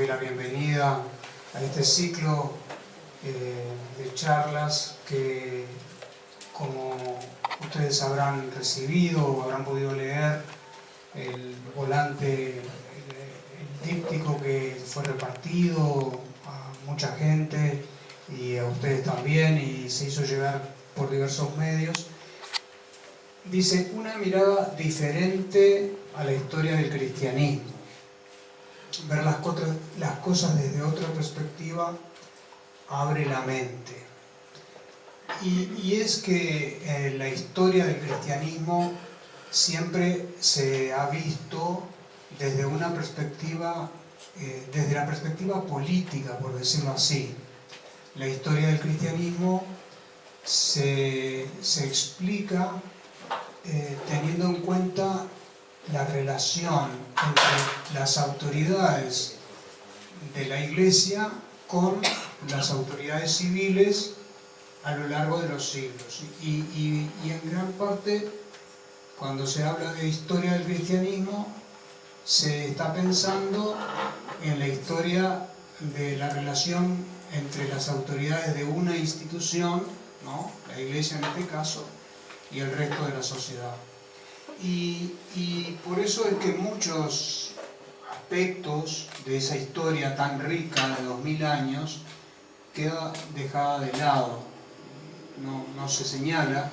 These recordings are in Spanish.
doy la bienvenida a este ciclo de charlas que, como ustedes habrán recibido o habrán podido leer, el volante, el díptico que fue repartido a mucha gente y a ustedes también, y se hizo llegar por diversos medios, dice: una mirada diferente a la historia del cristianismo. Ver las cosas desde otra perspectiva abre la mente. Y es que la historia del cristianismo siempre se ha visto desde una perspectiva, desde la perspectiva política, por decirlo así. La historia del cristianismo se explica teniendo en cuenta la relación entre las autoridades de la Iglesia con las autoridades civiles a lo largo de los siglos. Y en gran parte, cuando se habla de historia del cristianismo, se está pensando en la historia de la relación entre las autoridades de una institución, ¿no?, la Iglesia en este caso, y el resto de la sociedad. Y por eso es que muchos aspectos de esa historia tan rica de 2000 años queda dejada de lado, no se señala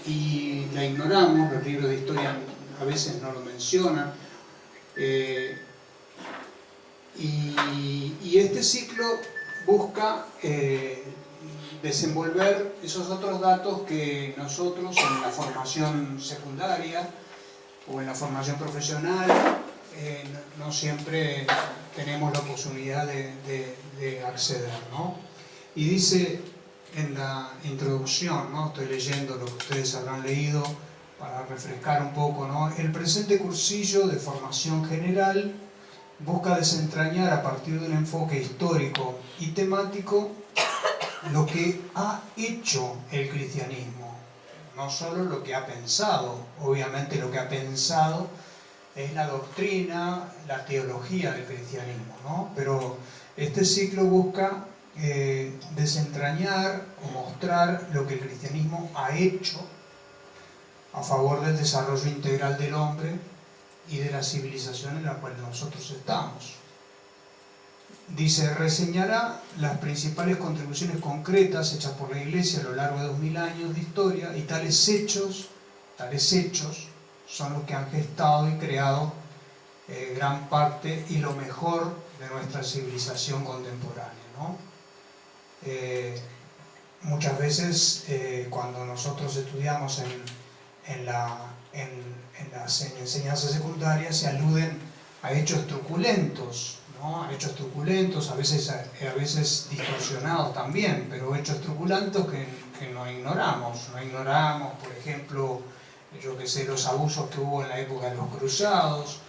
y la ignoramos. Los libros de historia a veces no lo mencionan, y este ciclo busca desenvolver esos otros datos que nosotros en la formación secundaria o en la formación profesional no siempre tenemos la posibilidad de acceder, ¿no? Y dice en la introducción, ¿no?, estoy leyendo lo que ustedes habrán leído para refrescar un poco, ¿no? El presente cursillo de formación general busca desentrañar a partir de un enfoque histórico y temático lo que ha hecho el cristianismo, no solo lo que ha pensado. Obviamente lo que ha pensado es la doctrina, la teología del cristianismo, ¿no? Pero este ciclo busca desentrañar o mostrar lo que el cristianismo ha hecho a favor del desarrollo integral del hombre y de la civilización en la cual nosotros estamos. Dice: reseñará las principales contribuciones concretas hechas por la Iglesia a lo largo de 2000 años de historia, y tales hechos son los que han gestado y creado gran parte y lo mejor de nuestra civilización contemporánea, ¿no? Muchas veces cuando nosotros estudiamos en las enseñanzas secundarias se aluden a hechos truculentos, ¿no? A hechos truculentos, a veces distorsionados también, pero hechos truculentos que no ignoramos. No ignoramos, por ejemplo, yo que sé, los abusos que hubo en la época de los cruzados,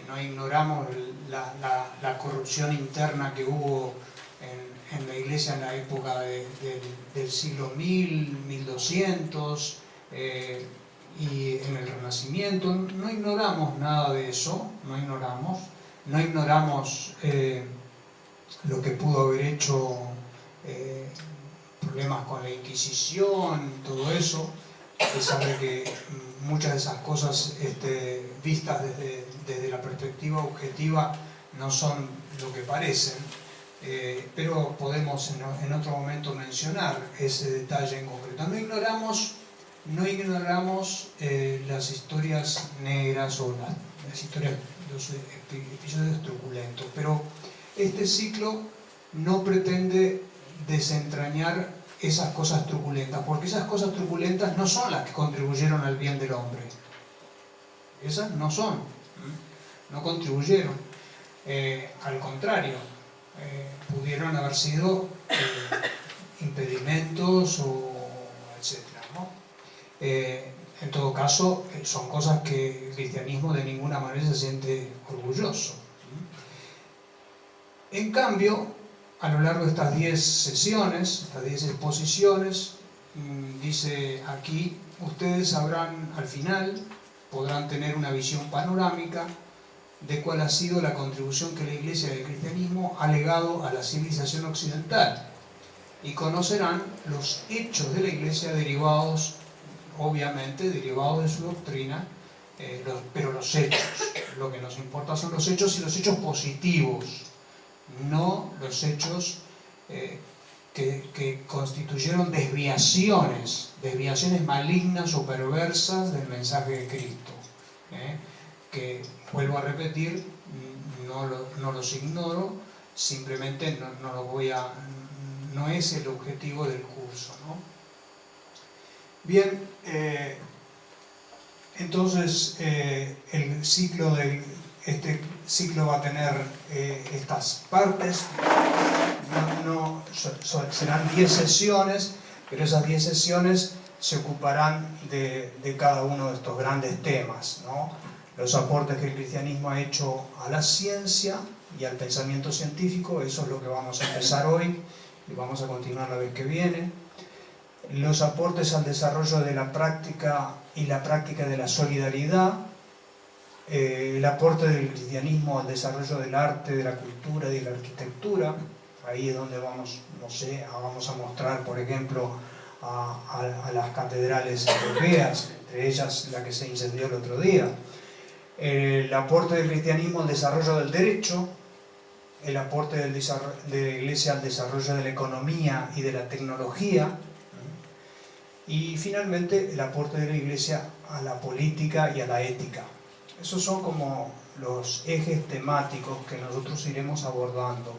no ignoramos la corrupción interna que hubo en la Iglesia en la época del siglo 1000, 1200, y en el Renacimiento. No ignoramos nada de eso, no ignoramos lo que pudo haber hecho, problemas con la Inquisición, todo eso, a pesar de que muchas de esas cosas vistas desde la perspectiva objetiva no son lo que parecen, pero podemos en otro momento mencionar ese detalle en concreto. No ignoramos las historias negras o las historias, los episodios truculentos, pero este ciclo no pretende desentrañar esas cosas truculentas, porque esas cosas truculentas no son las que contribuyeron al bien del hombre. Esas no contribuyeron. Al contrario, pudieron haber sido impedimentos o etcétera, ¿no? En todo caso, son cosas que el cristianismo de ninguna manera se siente orgulloso. En cambio, a lo largo de estas 10 sesiones, estas 10 exposiciones, dice aquí, ustedes sabrán, al final, podrán tener una visión panorámica de cuál ha sido la contribución que la Iglesia del cristianismo ha legado a la civilización occidental, y conocerán los hechos de la Iglesia derivados, obviamente, derivados de su doctrina, pero los hechos. Lo que nos importa son los hechos, y los hechos positivos, no los hechos que constituyeron desviaciones malignas o perversas del mensaje de Cristo, que, vuelvo a repetir, no los ignoro, simplemente no es el objetivo del curso, ¿no? Bien, entonces este ciclo va a tener estas partes. Serán 10 sesiones, pero esas 10 sesiones se ocuparán de cada uno de estos grandes temas, ¿no? Los aportes que el cristianismo ha hecho a la ciencia y al pensamiento científico, eso es lo que vamos a empezar hoy y vamos a continuar la vez que viene. Los aportes al desarrollo de la práctica y la práctica de la solidaridad, el aporte del cristianismo al desarrollo del arte, de la cultura y de la arquitectura. Ahí es donde vamos a mostrar, por ejemplo, a las catedrales europeas, entre ellas la que se incendió el otro día. El aporte del cristianismo al desarrollo del derecho, el aporte de la Iglesia al desarrollo de la economía y de la tecnología, y finalmente el aporte de la Iglesia a la política y a la ética. Esos son como los ejes temáticos que nosotros iremos abordando.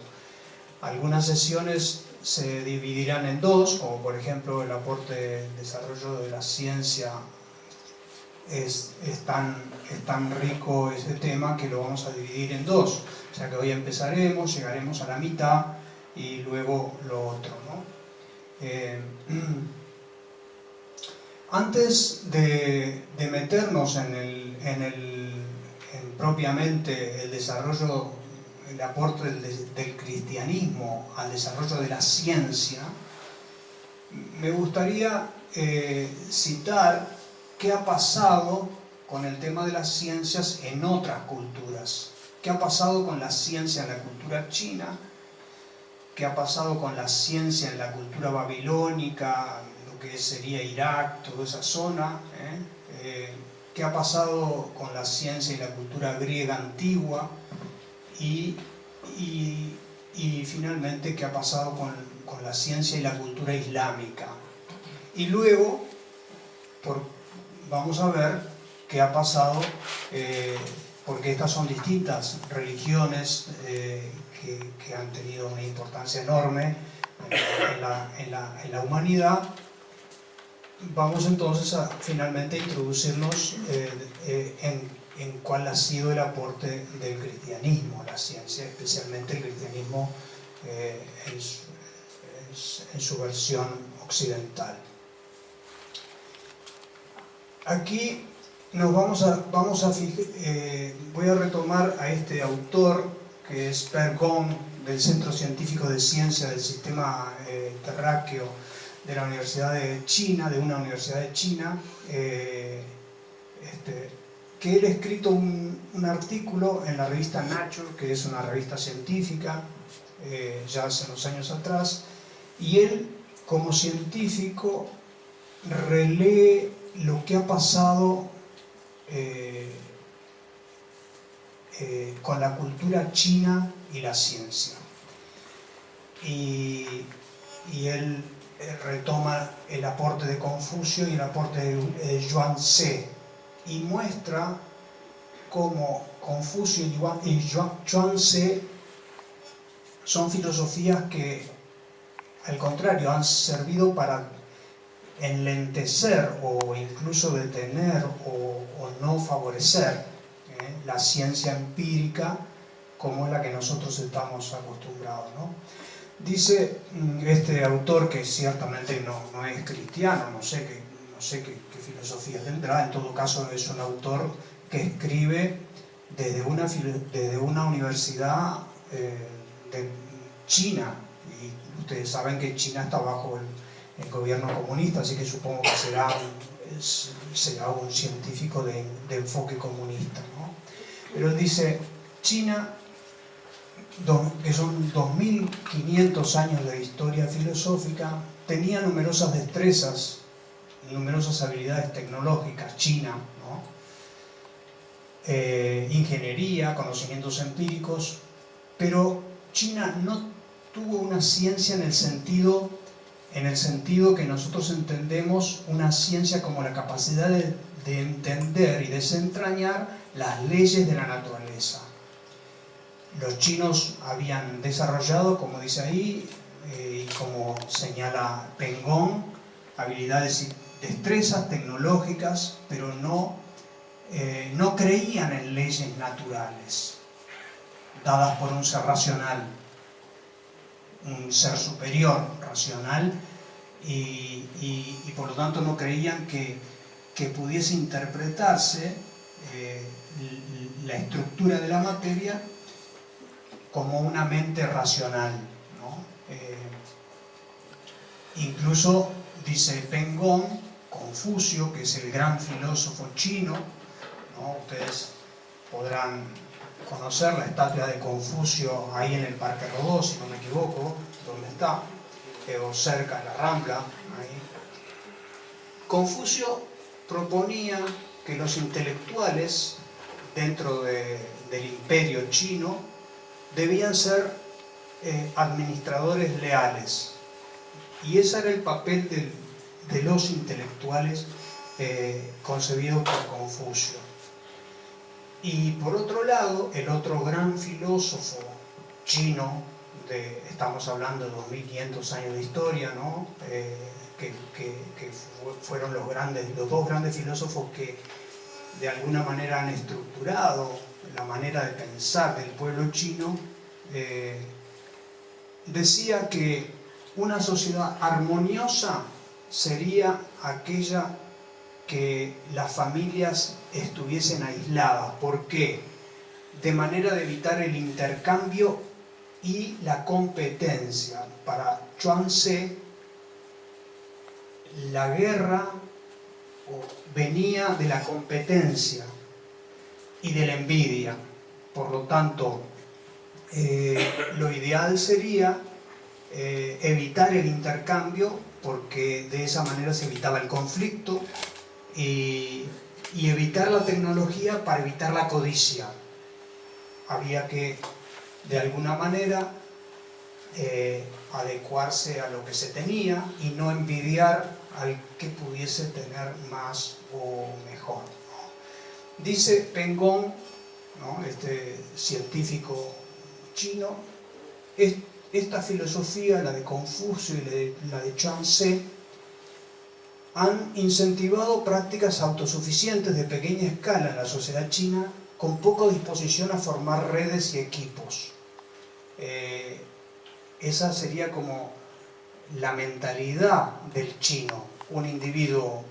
Algunas sesiones se dividirán en dos, como por ejemplo el aporte del desarrollo de la ciencia. Es tan rico ese tema que lo vamos a dividir en dos. O sea que hoy empezaremos, llegaremos a la mitad y luego lo otro, ¿no? Antes de meternos en propiamente el desarrollo, el aporte del cristianismo al desarrollo de la ciencia, me gustaría citar qué ha pasado con el tema de las ciencias en otras culturas. ¿Qué ha pasado con la ciencia en la cultura china? ¿Qué ha pasado con la ciencia en la cultura babilónica, lo que sería Irak, toda esa zona? ¿Qué ha pasado con la ciencia y la cultura griega antigua? Y finalmente, ¿qué ha pasado con la ciencia y la cultura islámica? Y luego, vamos a ver qué ha pasado, porque estas son distintas religiones que han tenido una importancia enorme en la humanidad. Vamos entonces a finalmente introducirnos en cuál ha sido el aporte del cristianismo a la ciencia, especialmente el cristianismo en su versión occidental. Aquí voy a retomar a este autor, que es Per Gon, del Centro Científico de Ciencia del Sistema Terráqueo de la Universidad de China, de una universidad de China, que él ha escrito un artículo en la revista Nature, que es una revista científica, ya hace unos años atrás, y él, como científico, relee lo que ha pasado con la cultura china y la ciencia. Y él retoma el aporte de Confucio y el aporte de Yuan-tze, y muestra cómo Confucio y Yuan-tze son filosofías que, al contrario, han servido para enlentecer o incluso detener o no favorecer la ciencia empírica como es la que nosotros estamos acostumbrados, ¿no? Dice este autor, que ciertamente no es cristiano, no sé qué filosofía tendrá. En todo caso es un autor que escribe desde una universidad de China, y ustedes saben que China está bajo el gobierno comunista, así que supongo que será un científico de enfoque comunista, ¿no? Pero él dice: China, que son 2500 años de historia filosófica, tenía numerosas destrezas, numerosas habilidades tecnológicas, China, ¿no? Ingeniería, conocimientos empíricos, pero China no tuvo una ciencia en el sentido que nosotros entendemos una ciencia como la capacidad de entender y desentrañar las leyes de la naturaleza. Los chinos habían desarrollado, como dice ahí, y como señala Peng Gong, habilidades y destrezas tecnológicas, pero no creían en leyes naturales dadas por un ser racional, un ser superior racional, y por lo tanto no creían que pudiese interpretarse la estructura de la materia como una mente racional, ¿no? Incluso dice Peng Gong, Confucio, que es el gran filósofo chino, ¿no? Ustedes podrán conocer la estatua de Confucio ahí en el Parque Rodó, si no me equivoco, donde está, o cerca de la Rambla. Ahí. Confucio proponía que los intelectuales dentro del imperio chino debían ser administradores leales, y ese era el papel de los intelectuales concebido por Confucio. Y por otro lado, el otro gran filósofo chino, estamos hablando de 2500 años de historia, ¿no? Que fueron los dos grandes filósofos que de alguna manera han estructurado la manera de pensar del pueblo chino, decía que una sociedad armoniosa sería aquella que las familias estuviesen aisladas. ¿Por qué? De manera de evitar el intercambio y la competencia. Para Chuang-Tzu, la guerra venía de la competencia y de la envidia. Por lo tanto, lo ideal sería evitar el intercambio, porque de esa manera se evitaba el conflicto, y evitar la tecnología para evitar la codicia. Había que, de alguna manera, adecuarse a lo que se tenía y no envidiar al que pudiese tener más o mejor, ¿no? Dice Peng Gong, ¿no? Este científico chino, esta filosofía, la de Confucio y la de Chuang-Tzu, han incentivado prácticas autosuficientes de pequeña escala en la sociedad china, con poca disposición a formar redes y equipos. Esa sería como la mentalidad del chino, un individuo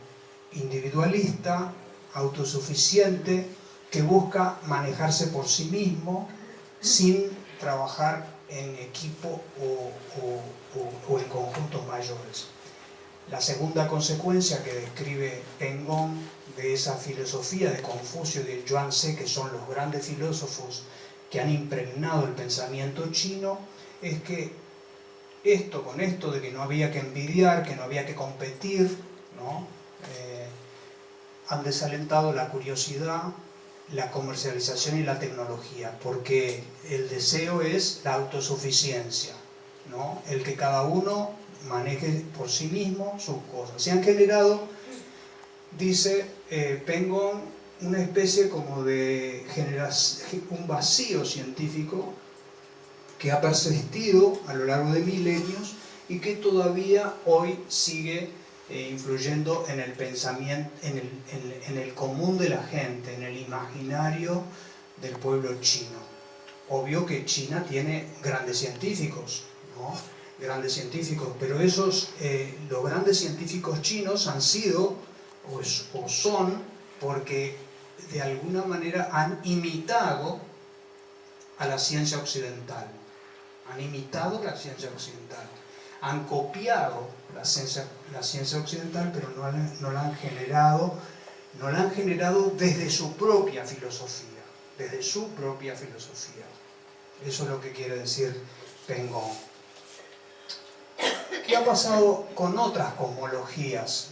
individualista, autosuficiente, que busca manejarse por sí mismo sin trabajar en equipo o en conjuntos mayores. La segunda consecuencia que describe Peng Gong de esa filosofía de Confucio y de Chuang-Tzu, que son los grandes filósofos que han impregnado el pensamiento chino, es que con esto de que no había que envidiar, que no había que competir, ¿no? Han desalentado la curiosidad, la comercialización y la tecnología, porque el deseo es la autosuficiencia, ¿no? El que cada uno maneje por sí mismo sus cosas. Se han generado, dice Peng Gong, una especie como de un vacío científico que ha persistido a lo largo de milenios y que todavía hoy sigue influyendo en el pensamiento, en el común de la gente, en el imaginario del pueblo chino. Obvio que China tiene grandes científicos, ¿no? Grandes científicos, pero los grandes científicos chinos han sido o son porque de alguna manera han imitado a la ciencia occidental. Han imitado la ciencia occidental. Han copiado la ciencia occidental, pero no la han generado desde su propia filosofía. desde su propia filosofía. Eso es lo que quiere decir Pen Gong. ¿Qué ha pasado con otras cosmologías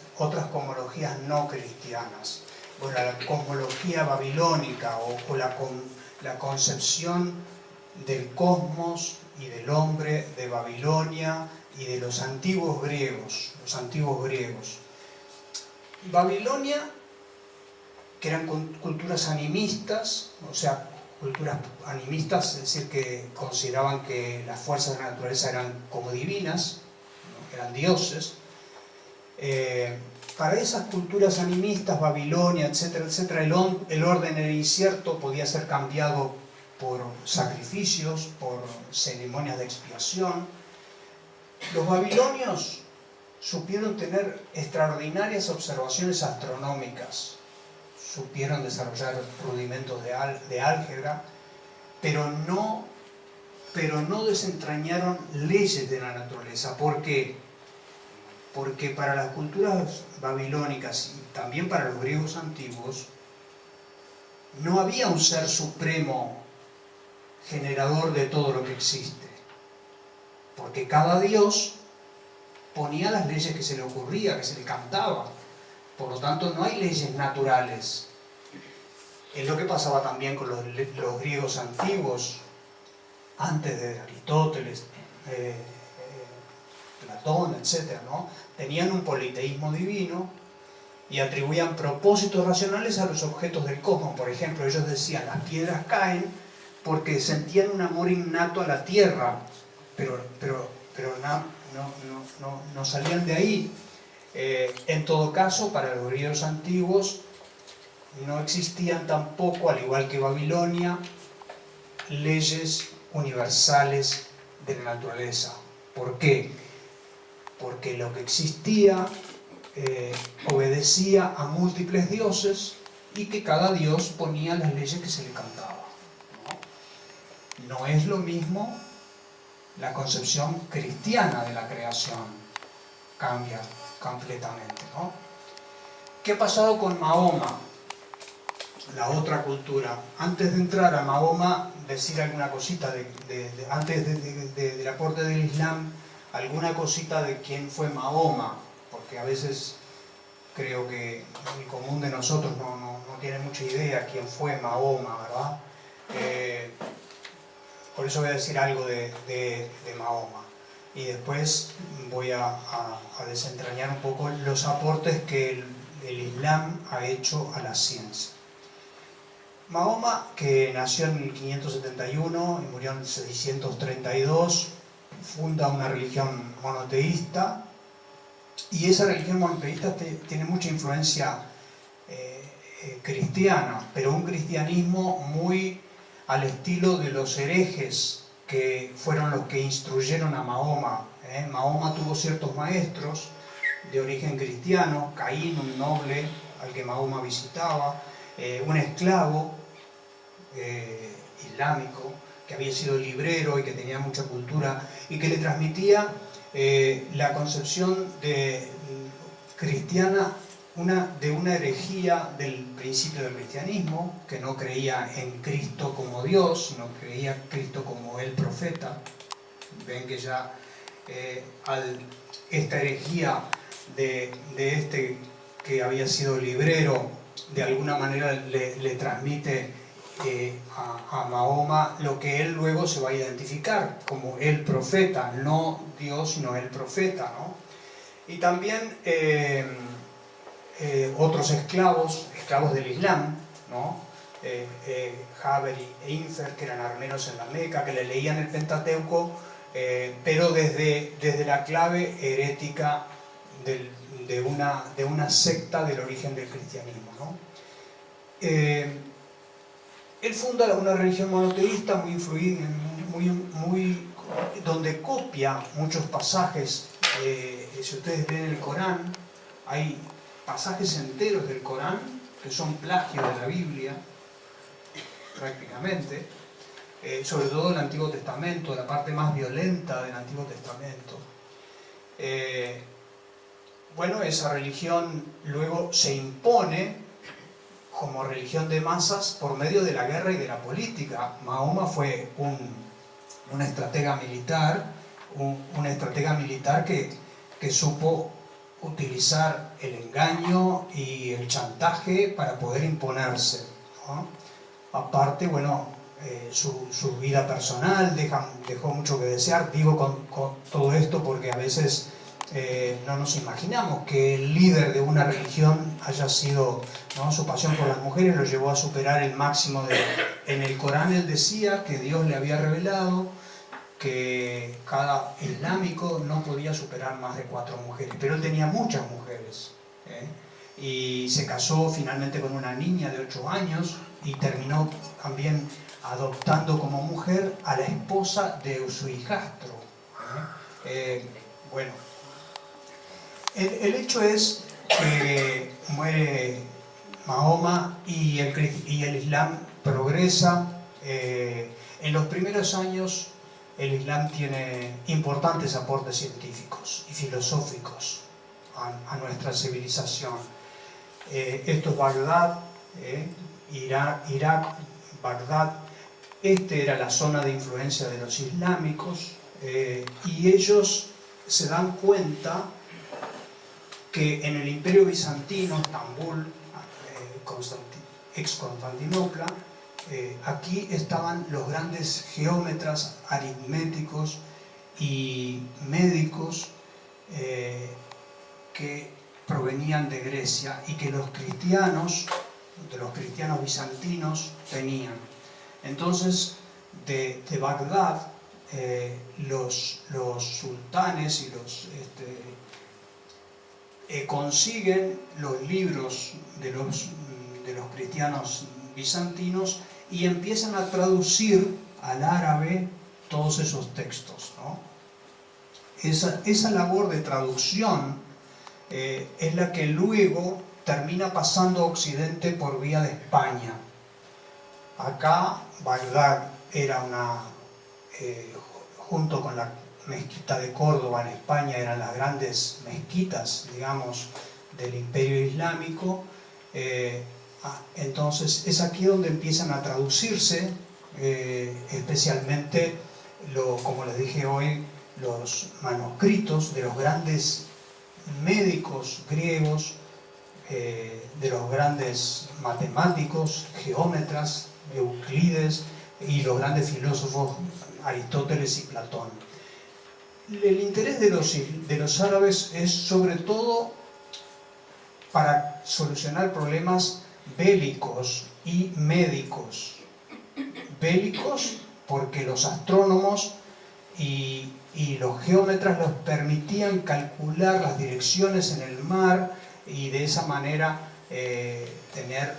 no cristianas? Bueno, la cosmología babilónica o la concepción del cosmos y del hombre de Babilonia y de los antiguos griegos. Babilonia, que eran culturas animistas, o sea, culturas animistas, es decir, que consideraban que las fuerzas de la naturaleza eran como divinas, ¿no? Eran dioses. Para esas culturas animistas, Babilonia, etcétera, etcétera, el orden era incierto, podía ser cambiado por sacrificios, por ceremonias de expiación. Los babilonios supieron tener extraordinarias observaciones astronómicas, supieron desarrollar rudimentos de álgebra, pero no desentrañaron leyes de la naturaleza. ¿Por qué? Porque para las culturas babilónicas y también para los griegos antiguos no había un ser supremo generador de todo lo que existe, porque cada dios ponía las leyes que se le ocurría, que se le cantaba. Por lo tanto, no hay leyes naturales. Es lo que pasaba también con los griegos antiguos, antes de Aristóteles, Platón, etc., ¿no? Tenían un politeísmo divino y atribuían propósitos racionales a los objetos del cosmos. Por ejemplo, ellos decían, las piedras caen porque sentían un amor innato a la tierra, pero no salían de ahí. En todo caso, para los griegos antiguos no existían tampoco, al igual que Babilonia, leyes universales de la naturaleza. ¿Por qué? Porque lo que existía obedecía a múltiples dioses y que cada dios ponía las leyes que se le cantaban. No es lo mismo la concepción cristiana de la creación, cambia completamente, ¿no? ¿Qué ha pasado con Mahoma? La otra cultura. Antes de entrar a Mahoma, decir alguna cosita antes del aporte del Islam, alguna cosita de quién fue Mahoma, porque a veces creo que el común de nosotros no tiene mucha idea quién fue Mahoma, ¿verdad? Por eso voy a decir algo de Mahoma. Y después voy a desentrañar un poco los aportes que el Islam ha hecho a la ciencia. Mahoma, que nació en 1571 y murió en 632, funda una religión monoteísta, y esa religión monoteísta tiene mucha influencia cristiana, pero un cristianismo muy al estilo de los herejes que fueron los que instruyeron a Mahoma. Mahoma tuvo ciertos maestros de origen cristiano, Caín, un noble al que Mahoma visitaba, un esclavo islámico que había sido librero y que tenía mucha cultura y que le transmitía la concepción cristiana de una herejía del principio del cristianismo, que no creía en Cristo como Dios, sino creía en Cristo como el profeta. Ven que ya esta herejía de este que había sido librero, de alguna manera le transmite a Mahoma lo que él luego se va a identificar como el profeta, no Dios, sino el profeta, ¿no? Y también otros esclavos del Islam, ¿no? Jaber e Infer, que eran armeros en la Meca, que le leían el Pentateuco, pero desde la clave herética de una secta del origen del cristianismo, ¿no? Él funda una religión monoteísta muy influida, donde copia muchos pasajes. Si ustedes leen el Corán, hay pasajes enteros del Corán que son plagio de la Biblia, prácticamente, sobre todo el Antiguo Testamento, la parte más violenta del Antiguo Testamento. Bueno, esa religión luego se impone como religión de masas por medio de la guerra y de la política. Mahoma fue un estratega militar, que supo utilizar el engaño y el chantaje para poder imponerse, ¿no? Aparte, bueno, su vida personal dejó mucho que desear. Digo con todo esto porque a veces no nos imaginamos que el líder de una religión haya sido, ¿no? Su pasión por las mujeres lo llevó a superar el máximo en el Corán él decía que Dios le había revelado que cada islámico no podía superar más de 4 mujeres, pero él tenía muchas mujeres, y se casó finalmente con una niña de 8 años y terminó también adoptando como mujer a la esposa de su hijastro. Bueno, el hecho es que muere Mahoma y el Islam progresa. En los primeros años el Islam tiene importantes aportes científicos y filosóficos a nuestra civilización. Esto es Bagdad, Irak, Bagdad. Era la zona de influencia de los islámicos, y ellos se dan cuenta que en el Imperio Bizantino, Estambul, ex Constantinopla, aquí estaban los grandes geómetras, aritméticos y médicos que provenían de Grecia y que de los cristianos bizantinos tenían. Entonces, de Bagdad, los sultanes y consiguen los libros de los cristianos bizantinos y empiezan a traducir al árabe todos esos textos, ¿no? Esa labor de traducción es la que luego termina pasando a Occidente por vía de España. Acá Bagdad era junto con la mezquita de Córdoba en España, eran las grandes mezquitas, digamos, del Imperio Islámico. Entonces es aquí donde empiezan a traducirse, especialmente, como les dije hoy, los manuscritos de los grandes médicos griegos, de los grandes matemáticos, geómetras, Euclides, y los grandes filósofos Aristóteles y Platón. El interés de los árabes es sobre todo para solucionar problemas bélicos y médicos. Bélicos porque los astrónomos y los geómetras los permitían calcular las direcciones en el mar y de esa manera tener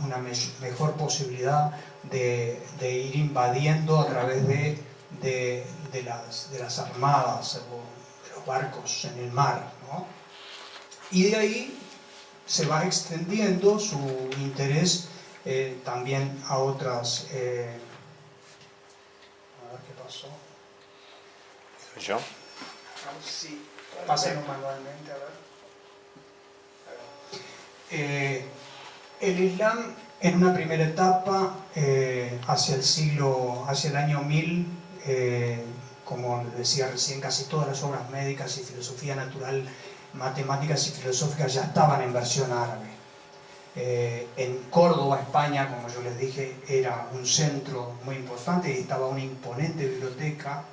una mejor posibilidad de ir invadiendo a través de las armadas o de los barcos en el mar, ¿no? Y de ahí se va extendiendo su interés también a otras... a ver qué pasó. ¿Yo? Sí, pásenlo manualmente, a ver. El Islam en una primera etapa, hacia el año 1000, como les decía recién, casi todas las obras médicas y filosofía natural, matemáticas y filosóficas ya estaban en versión árabe. En Córdoba, España, como yo les dije, era un centro muy importante y estaba una imponente biblioteca.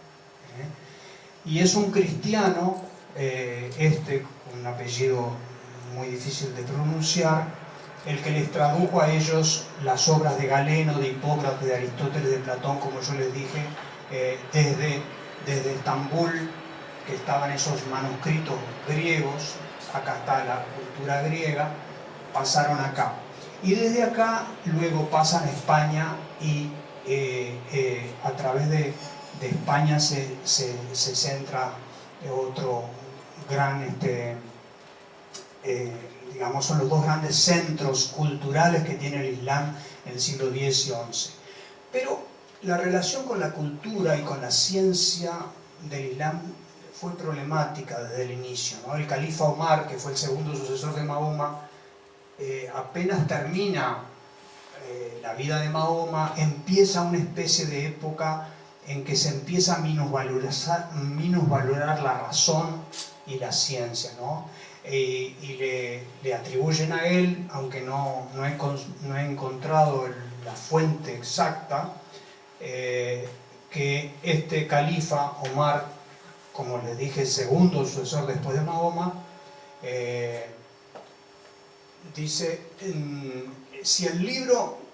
Y es un cristiano, con un apellido muy difícil de pronunciar, el que les tradujo a ellos las obras de Galeno, de Hipócrates, de Aristóteles, de Platón, como yo les dije, desde Estambul, que estaban esos manuscritos griegos, acá está la cultura griega, pasaron acá. Y desde acá luego pasan a España y a través de España se centra otro gran, digamos, son los dos grandes centros culturales que tiene el Islam en el siglo X y XI. Pero la relación con la cultura y con la ciencia del Islam fue problemática desde el inicio, ¿no? El califa Omar, que fue el segundo sucesor de Mahoma, apenas termina la vida de Mahoma, empieza una especie de época en que se empieza a minusvalorar la razón y la ciencia, ¿no? Y le atribuyen a él, aunque no he encontrado la fuente exacta, que este califa Omar, como les dije, el segundo sucesor después de Mahoma, dice, si el libro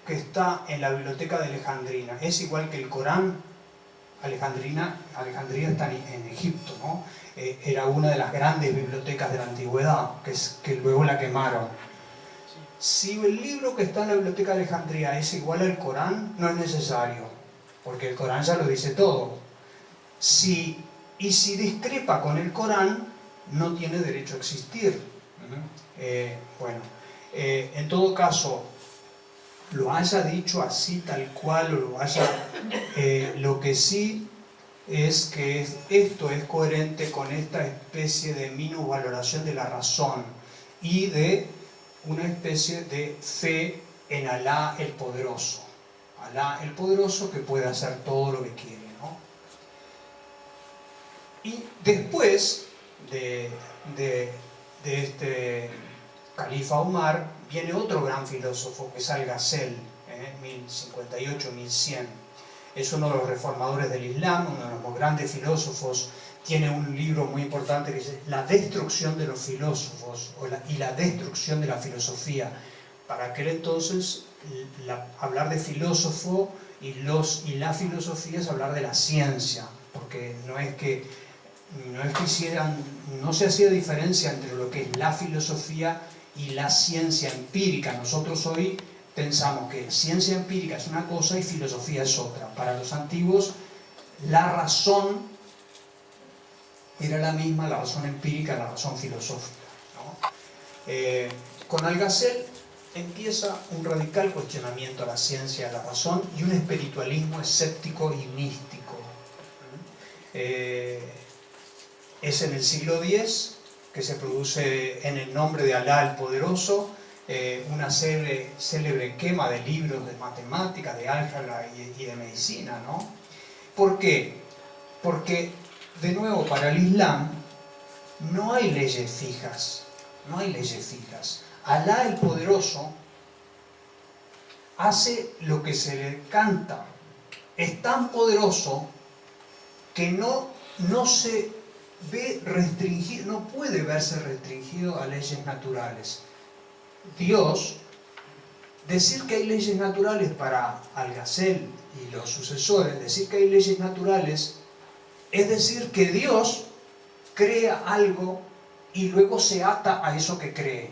que está en la biblioteca de Alejandría es igual que el Corán, Alejandría está en Egipto, ¿no? Era una de las grandes bibliotecas de la antigüedad, que luego la quemaron. Si el libro que está en la biblioteca de Alejandría es igual al Corán, no es necesario, porque el Corán ya lo dice todo. Y si discrepa con el Corán, no tiene derecho a existir. En todo caso, lo haya dicho así tal cual, o lo que sí es que esto es coherente con esta especie de minusvaloración de la razón y de una especie de fe en Alá el Poderoso. Alá el Poderoso, que puede hacer todo lo que quiere, ¿no? Y después de este califa Omar, viene otro gran filósofo, que es Al-Ghazali, 1058-1100. Es uno de los reformadores del Islam, uno de los más grandes filósofos. Tiene un libro muy importante que dice La destrucción de los filósofos y la destrucción de la filosofía. Para aquel entonces, hablar de filósofo y la filosofía es hablar de la ciencia, porque no se hacía diferencia entre lo que es la filosofía y la ciencia empírica. Nosotros hoy pensamos que ciencia empírica es una cosa y filosofía es otra. Para los antiguos, la razón era la misma, la razón empírica, la razón filosófica, ¿no? Con Al-Ghazali empieza un radical cuestionamiento a la ciencia y a la razón y un espiritualismo escéptico y místico. Es en el siglo X que se produce, en el nombre de Alá el Poderoso, una célebre quema de libros de matemáticas, de álgebra y de medicina, ¿no? ¿Por qué? Porque, de nuevo, para el Islam no hay leyes fijas, no hay leyes fijas. Alá el Poderoso hace lo que se le canta. Es tan poderoso que no se ve restringido, no puede verse restringido a leyes naturales. Dios, decir que hay leyes naturales para Al-Ghazali y los sucesores, decir que hay leyes naturales, es decir que Dios crea algo y luego se ata a eso que crea,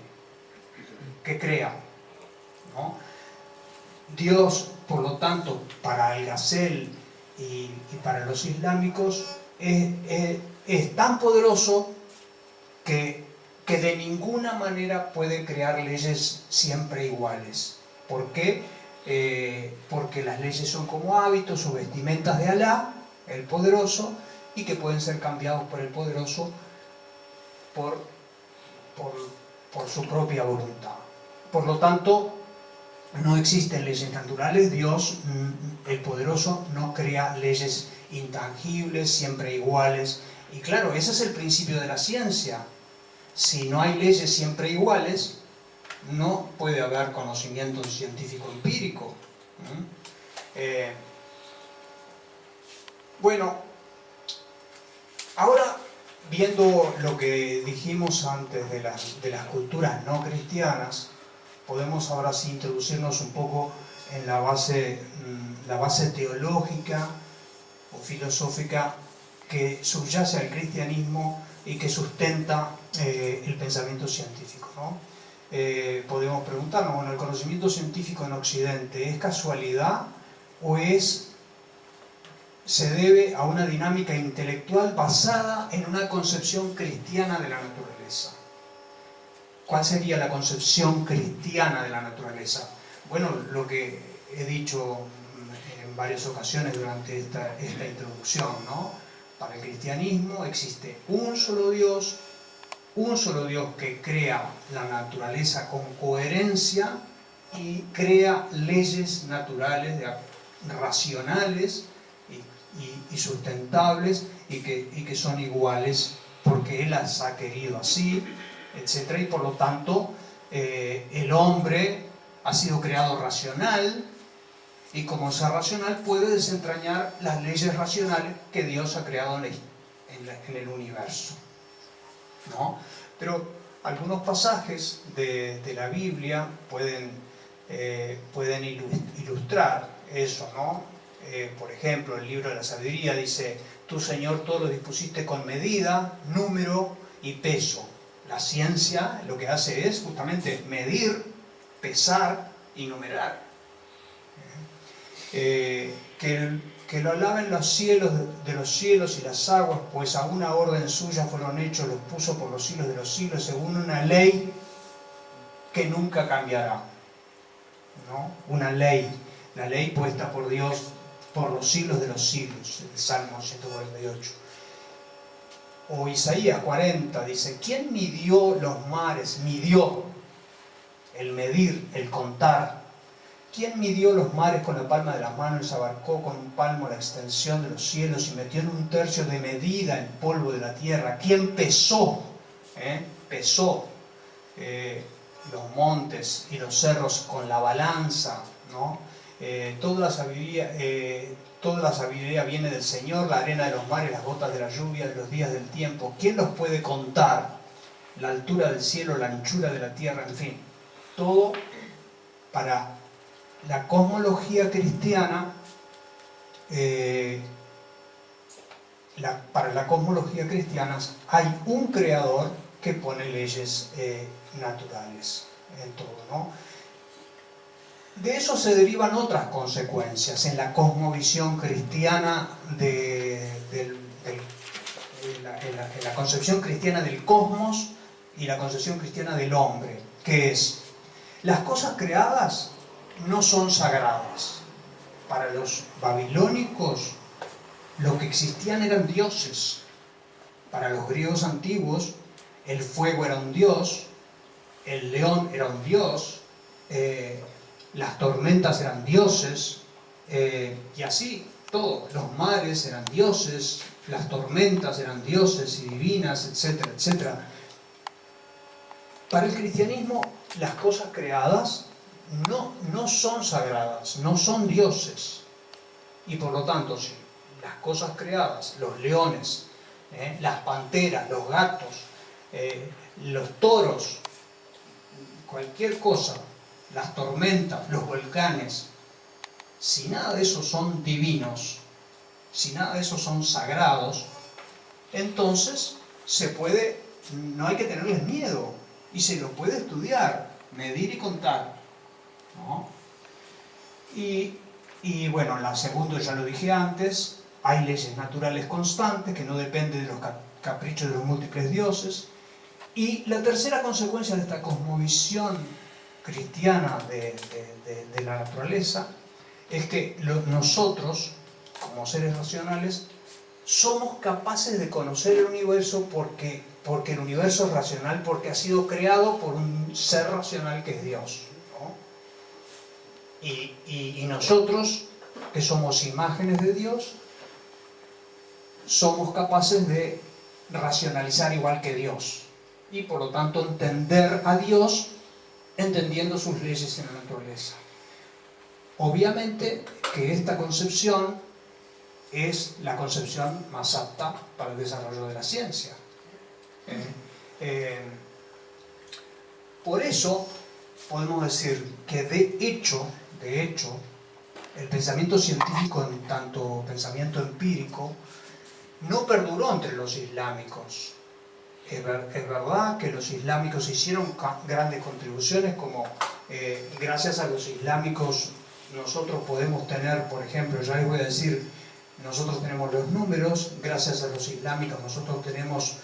¿no? Dios, por lo tanto, para Al-Ghazali y para los islámicos, es tan poderoso que de ninguna manera puede crear leyes siempre iguales. ¿Por qué? Porque las leyes son como hábitos o vestimentas de Alá, el Poderoso, y que pueden ser cambiados por el Poderoso por su propia voluntad. Por lo tanto, no existen leyes naturales. Dios, el Poderoso, no crea leyes intangibles, siempre iguales. Y claro, ese es el principio de la ciencia. Si no hay leyes siempre iguales, no puede haber conocimiento científico empírico. Bueno, ahora, viendo lo que dijimos antes de las culturas no cristianas, podemos ahora sí introducirnos un poco en la base teológica o filosófica que subyace al cristianismo y que sustenta el pensamiento científico, ¿no? Podemos preguntarnos, bueno, ¿el conocimiento científico en Occidente es casualidad o se debe a una dinámica intelectual basada en una concepción cristiana de la naturaleza? ¿Cuál sería la concepción cristiana de la naturaleza? Bueno, lo que he dicho en varias ocasiones durante esta introducción, ¿no? Para el cristianismo existe un solo Dios, un solo Dios que crea la naturaleza con coherencia y crea leyes naturales, racionales y sustentables y que son iguales porque Él las ha querido así, etc. Y por lo tanto el hombre ha sido creado racional y como ser racional puede desentrañar las leyes racionales que Dios ha creado en el universo, ¿no? Pero algunos pasajes de la Biblia pueden ilustrar eso, ¿no? Por ejemplo, el libro de la sabiduría dice: tú, Señor, todo lo dispusiste con medida, número y peso. La ciencia lo que hace es justamente medir, pesar y numerar. Que lo alaben los cielos de los cielos y las aguas, pues a una orden suya fueron hechos, los puso por los siglos de los siglos, según una ley que nunca cambiará, ¿no? Una ley, la ley puesta por Dios por los siglos de los siglos, el Salmo 148. O Isaías 40 dice: ¿quién midió los mares? Midió, el medir, el contar. ¿Quién midió los mares con la palma de las manos y abarcó con un palmo la extensión de los cielos y metió en un tercio de medida el polvo de la tierra? ¿Quién pesó? Pesó los montes y los cerros con la balanza, ¿no? Toda la sabiduría viene del Señor, la arena de los mares, las gotas de la lluvia, de los días del tiempo. ¿Quién los puede contar? La altura del cielo, la anchura de la tierra, en fin. Todo para la cosmología cristiana. Para la cosmología cristiana hay un creador que pone leyes naturales en todo, ¿no? De eso se derivan otras consecuencias en la cosmovisión cristiana en la concepción cristiana del cosmos y la concepción cristiana del hombre, que es: las cosas creadas no son sagradas. Para los babilónicos lo que existían eran dioses. Para los griegos antiguos el fuego era un dios, el león era un dios, las tormentas eran dioses, y así todo. Los mares eran dioses, las tormentas eran dioses y divinas, etcétera, etcétera. Para el cristianismo las cosas creadas no son sagradas, no son dioses. Y por lo tanto, si las cosas creadas, los leones, las panteras, los gatos, los toros, cualquier cosa, las tormentas, los volcanes, si nada de eso son divinos, si nada de eso son sagrados, entonces no hay que tenerles miedo y se lo puede estudiar, medir y contar, ¿no? Y bueno, la segunda ya lo dije antes, hay leyes naturales constantes que no dependen de los caprichos de los múltiples dioses. Y la tercera consecuencia de esta cosmovisión cristiana de la naturaleza es que nosotros, como seres racionales, somos capaces de conocer el universo porque el universo es racional, porque ha sido creado por un ser racional que es Dios, ¿no? Y nosotros, que somos imágenes de Dios, somos capaces de racionalizar igual que Dios y por lo tanto entender a Dios entendiendo sus leyes en la naturaleza. Obviamente que esta concepción es la concepción más apta para el desarrollo de la ciencia. Por eso podemos decir que de hecho, el pensamiento científico, en tanto pensamiento empírico, no perduró entre los islámicos. Es verdad que los islámicos hicieron grandes contribuciones, como gracias a los islámicos nosotros podemos tener, por ejemplo, ya les voy a decir, nosotros tenemos los números, gracias a los islámicos nosotros tenemos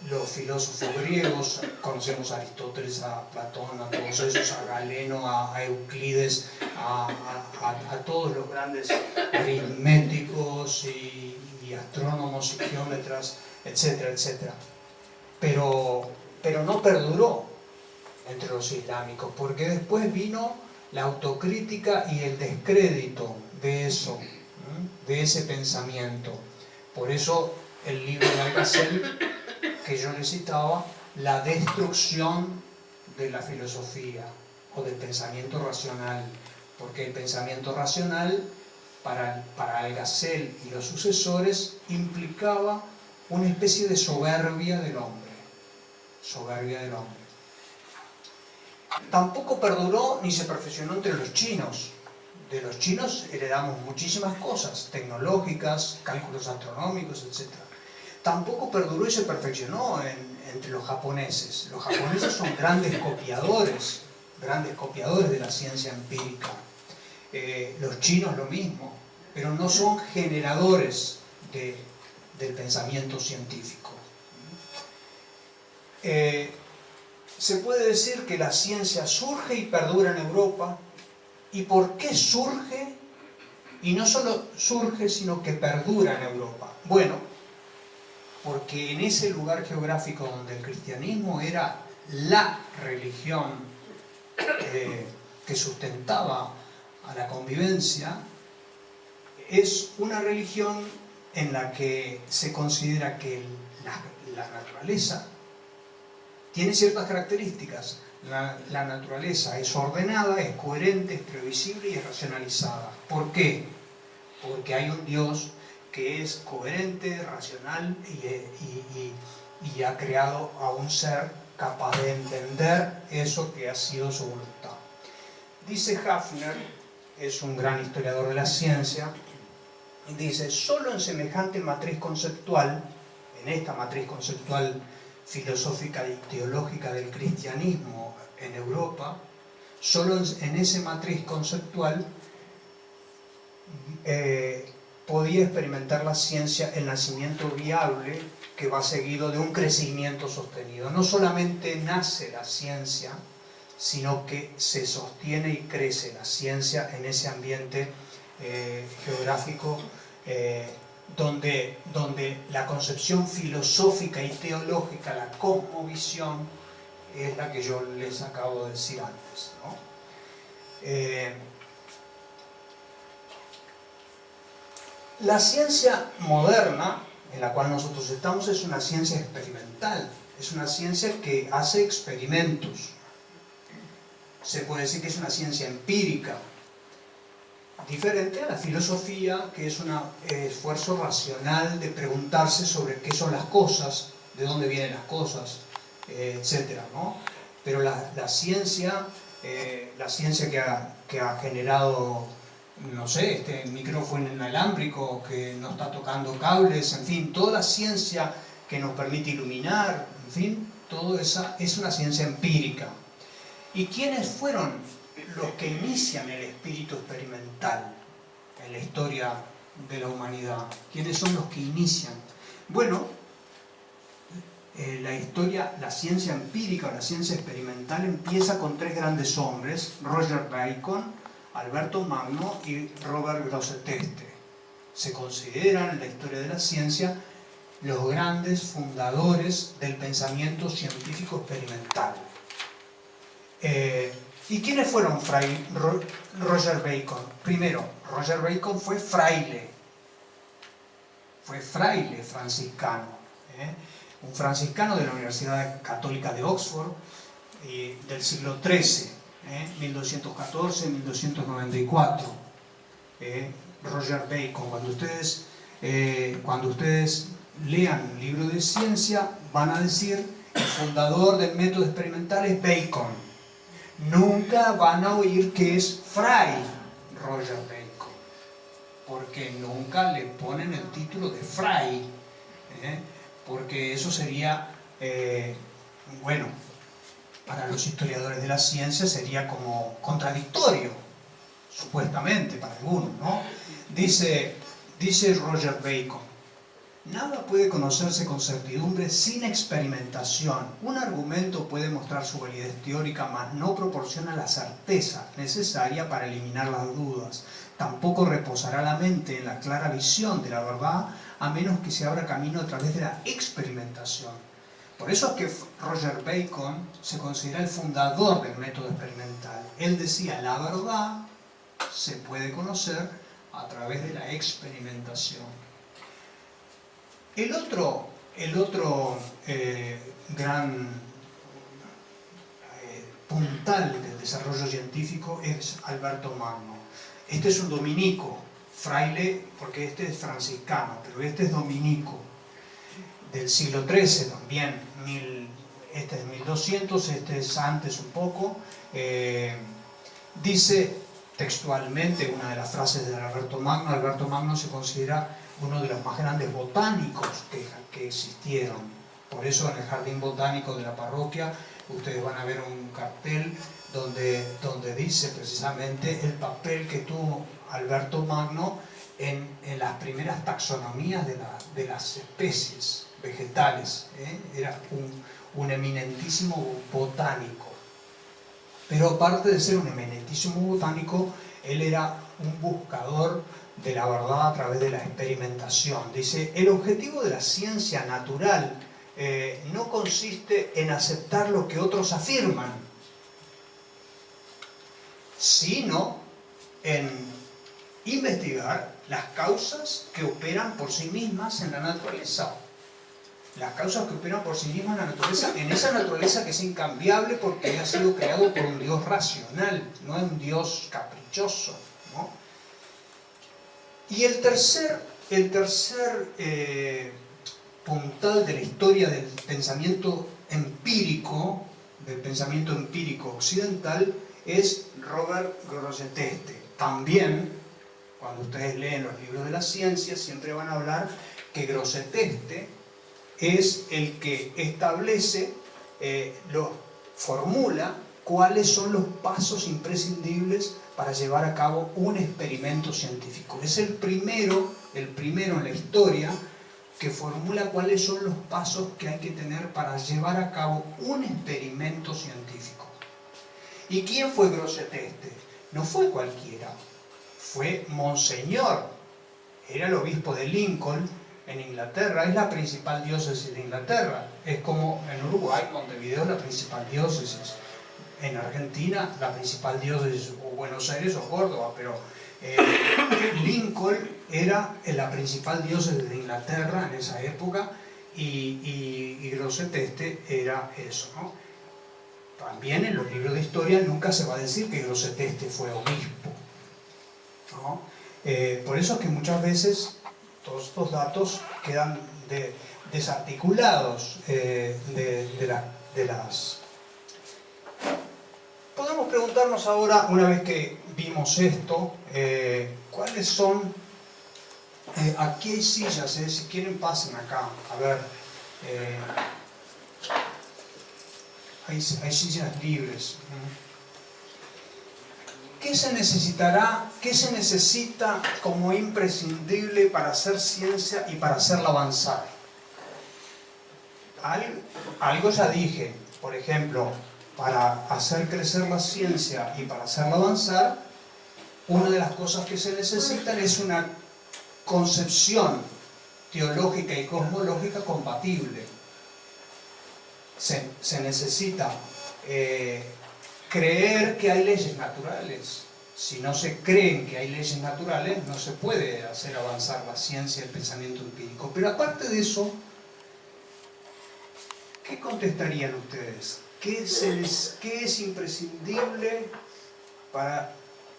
los filósofos griegos, conocemos a Aristóteles, a Platón, a todos esos, a Galeno, a Euclides, a todos los grandes aritméticos y astrónomos y geómetras, etcétera, etcétera. Pero no perduró entre los islámicos, porque después vino la autocrítica y el descrédito de eso, de ese pensamiento. Por eso el libro de Algazel, que yo le citaba, la destrucción de la filosofía o del pensamiento racional, porque el pensamiento racional para Algazel y los sucesores implicaba una especie de soberbia del hombre. Soberbia del hombre. Tampoco perduró ni se perfeccionó entre los chinos. De los chinos heredamos muchísimas cosas tecnológicas, cálculos astronómicos, etc. Tampoco perduró y se perfeccionó entre los japoneses. Los japoneses son grandes copiadores de la ciencia empírica. Los chinos lo mismo, pero no son generadores del pensamiento científico. Se puede decir que la ciencia surge y perdura en Europa. ¿Y por qué surge? Y no solo surge, sino que perdura en Europa. Bueno, porque en ese lugar geográfico donde el cristianismo era la religión que sustentaba a la convivencia, es una religión en la que se considera que la naturaleza tiene ciertas características. La naturaleza es ordenada, es coherente, es previsible y es racionalizada. ¿Por qué? Porque hay un Dios que es coherente, racional y ha creado a un ser capaz de entender eso que ha sido su voluntad. Dice Hafner, es un gran historiador de la ciencia, y dice: solo en semejante matriz conceptual, en esta matriz conceptual filosófica y teológica del cristianismo en Europa, solo en esa matriz conceptual podía experimentar la ciencia el nacimiento viable que va seguido de un crecimiento sostenido. No solamente nace la ciencia, sino que se sostiene y crece la ciencia en ese ambiente geográfico donde la concepción filosófica y teológica, la cosmovisión, es la que yo les acabo de decir antes, ¿no? La ciencia moderna en la cual nosotros estamos es una ciencia experimental, es una ciencia que hace experimentos. Se puede decir que es una ciencia empírica, diferente a la filosofía, que es un esfuerzo racional de preguntarse sobre qué son las cosas, de dónde vienen las cosas, etcétera, ¿no? Pero la ciencia que ha generado, no sé, este micrófono inalámbrico que no está tocando cables, en fin, toda la ciencia que nos permite iluminar, en fin, todo esa es una ciencia empírica. ¿Y quiénes fueron los que inician el espíritu experimental en la historia de la humanidad? ¿Quiénes son los que inician? Bueno, la ciencia empírica o la ciencia experimental empieza con tres grandes hombres: Roger Bacon, Alberto Magno y Robert Grosseteste. Se consideran en la historia de la ciencia los grandes fundadores del pensamiento científico experimental. ¿Y quiénes fueron Roger Bacon? Primero, Roger Bacon fue fraile franciscano, un franciscano de la Universidad Católica de Oxford del siglo XIII, 1214-1294. Roger Bacon. Cuando ustedes lean un libro de ciencia, van a decir: el fundador del método experimental es Bacon. Nunca van a oír que es Fray Roger Bacon, porque nunca le ponen el título de Fray, porque eso sería, bueno, para los historiadores de la ciencia sería como contradictorio, supuestamente, para algunos, ¿no? Dice Roger Bacon: Nada puede conocerse con certidumbre sin experimentación. Un argumento puede mostrar su validez teórica, mas no proporciona la certeza necesaria para eliminar las dudas. Tampoco reposará la mente en la clara visión de la verdad, a menos que se abra camino a través de la experimentación. Por eso es que Roger Bacon se considera el fundador del método experimental. Él decía, la verdad se puede conocer a través de la experimentación. El otro gran puntal del desarrollo científico es Alberto Magno. Este es un dominico, fraile, porque este es franciscano, pero este es dominico, del siglo XIII también, este es 1200, este es antes un poco. Dice textualmente una de las frases de Alberto Magno se considera uno de los más grandes botánicos que existieron. Por eso en el jardín botánico de la parroquia ustedes van a ver un cartel donde dice precisamente el papel que tuvo Alberto Magno en las primeras taxonomías de las especies vegetales. Era un eminentísimo botánico. Pero aparte de ser un eminentísimo botánico, él era un buscador de la verdad a través de la experimentación. Dice, el objetivo de la ciencia natural no consiste en aceptar lo que otros afirman, sino en investigar las causas que operan por sí mismas en la naturaleza. Las causas que operan por sí mismas en la naturaleza, en esa naturaleza que es incambiable porque ha sido creado por un Dios racional, no es un Dios caprichoso, ¿no? Y el tercer puntal de la historia del pensamiento empírico occidental es Robert Grosseteste. También, cuando ustedes leen los libros de la ciencia, siempre van a hablar que Grosseteste es el que establece, formula cuáles son los pasos imprescindibles para llevar a cabo un experimento científico. Es el primero en la historia que formula cuáles son los pasos que hay que tener para llevar a cabo un experimento científico. ¿Y quién fue Grosseteste? No fue cualquiera, fue Monseñor, era el obispo de Lincoln, en Inglaterra, es la principal diócesis de Inglaterra. Es como en Uruguay, Montevideo es la principal diócesis. En Argentina, la principal diócesis, o Buenos Aires o Córdoba, pero Lincoln era la principal diócesis de Inglaterra en esa época y Grosseteste era eso, ¿no? También en los libros de historia nunca se va a decir que Grosseteste fue obispo, ¿no? Por eso es que muchas veces todos estos datos quedan desarticulados de las... Podemos preguntarnos ahora, una vez que vimos esto, ¿cuáles son? Aquí hay sillas, si quieren pasen acá, a ver. Hay sillas libres. ¿Qué se necesitará? ¿Qué se necesita como imprescindible para hacer ciencia y para hacerla avanzar? Algo ya dije, por ejemplo, para hacer crecer la ciencia y para hacerla avanzar, una de las cosas que se necesitan es una concepción teológica y cosmológica compatible. Se necesita creer que hay leyes naturales. Si no se creen que hay leyes naturales, no se puede hacer avanzar la ciencia y el pensamiento empírico. Pero aparte de eso, ¿qué contestarían ustedes? ¿Qué es imprescindible para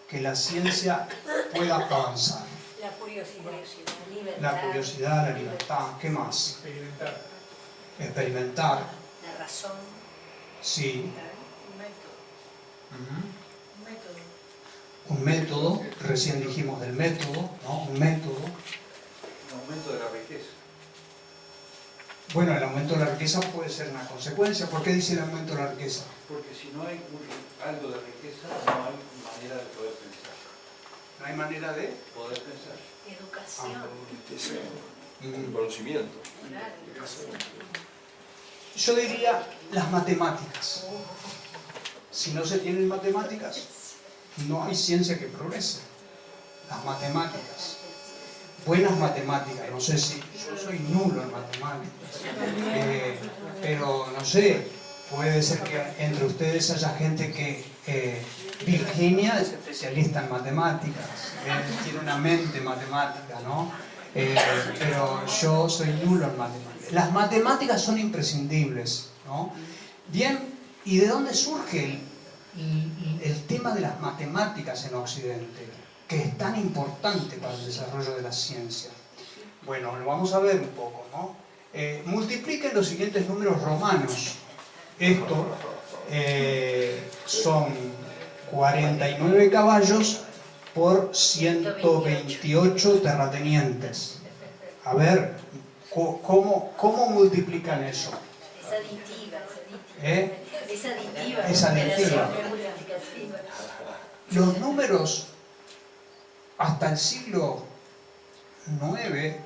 que la ciencia pueda avanzar? La curiosidad, La curiosidad, la libertad, ¿qué más? Experimentar. La razón. Sí. Un método. Un método, recién dijimos del método, ¿no? Un método. Un aumento de la riqueza. Bueno, el aumento de la riqueza puede ser una consecuencia. ¿Por qué dice el aumento de la riqueza? Porque si no hay algo de riqueza, no hay manera de poder pensar. No hay manera de Poder pensar. Educación. Un conocimiento. Yo diría las matemáticas. Si no se tienen matemáticas, no hay ciencia que progrese. Las matemáticas. Buenas matemáticas. No sé si yo soy nulo en matemáticas. Pero no sé, puede ser que entre ustedes haya gente que Virginia es especialista en matemáticas, tiene una mente matemática, ¿no? Pero yo soy nulo en matemáticas. Las matemáticas son imprescindibles, ¿no? Bien, ¿y de dónde surge el tema de las matemáticas en Occidente, que es tan importante para el desarrollo de la ciencia? Bueno, lo vamos a ver un poco, ¿no? Multipliquen los siguientes números romanos. Esto son 49 caballos por 128 terratenientes. A ver, ¿cómo multiplican eso? Es aditiva, es aditiva. Es aditiva. Es aditiva. Operación multiplicativa. Los números hasta el siglo IX,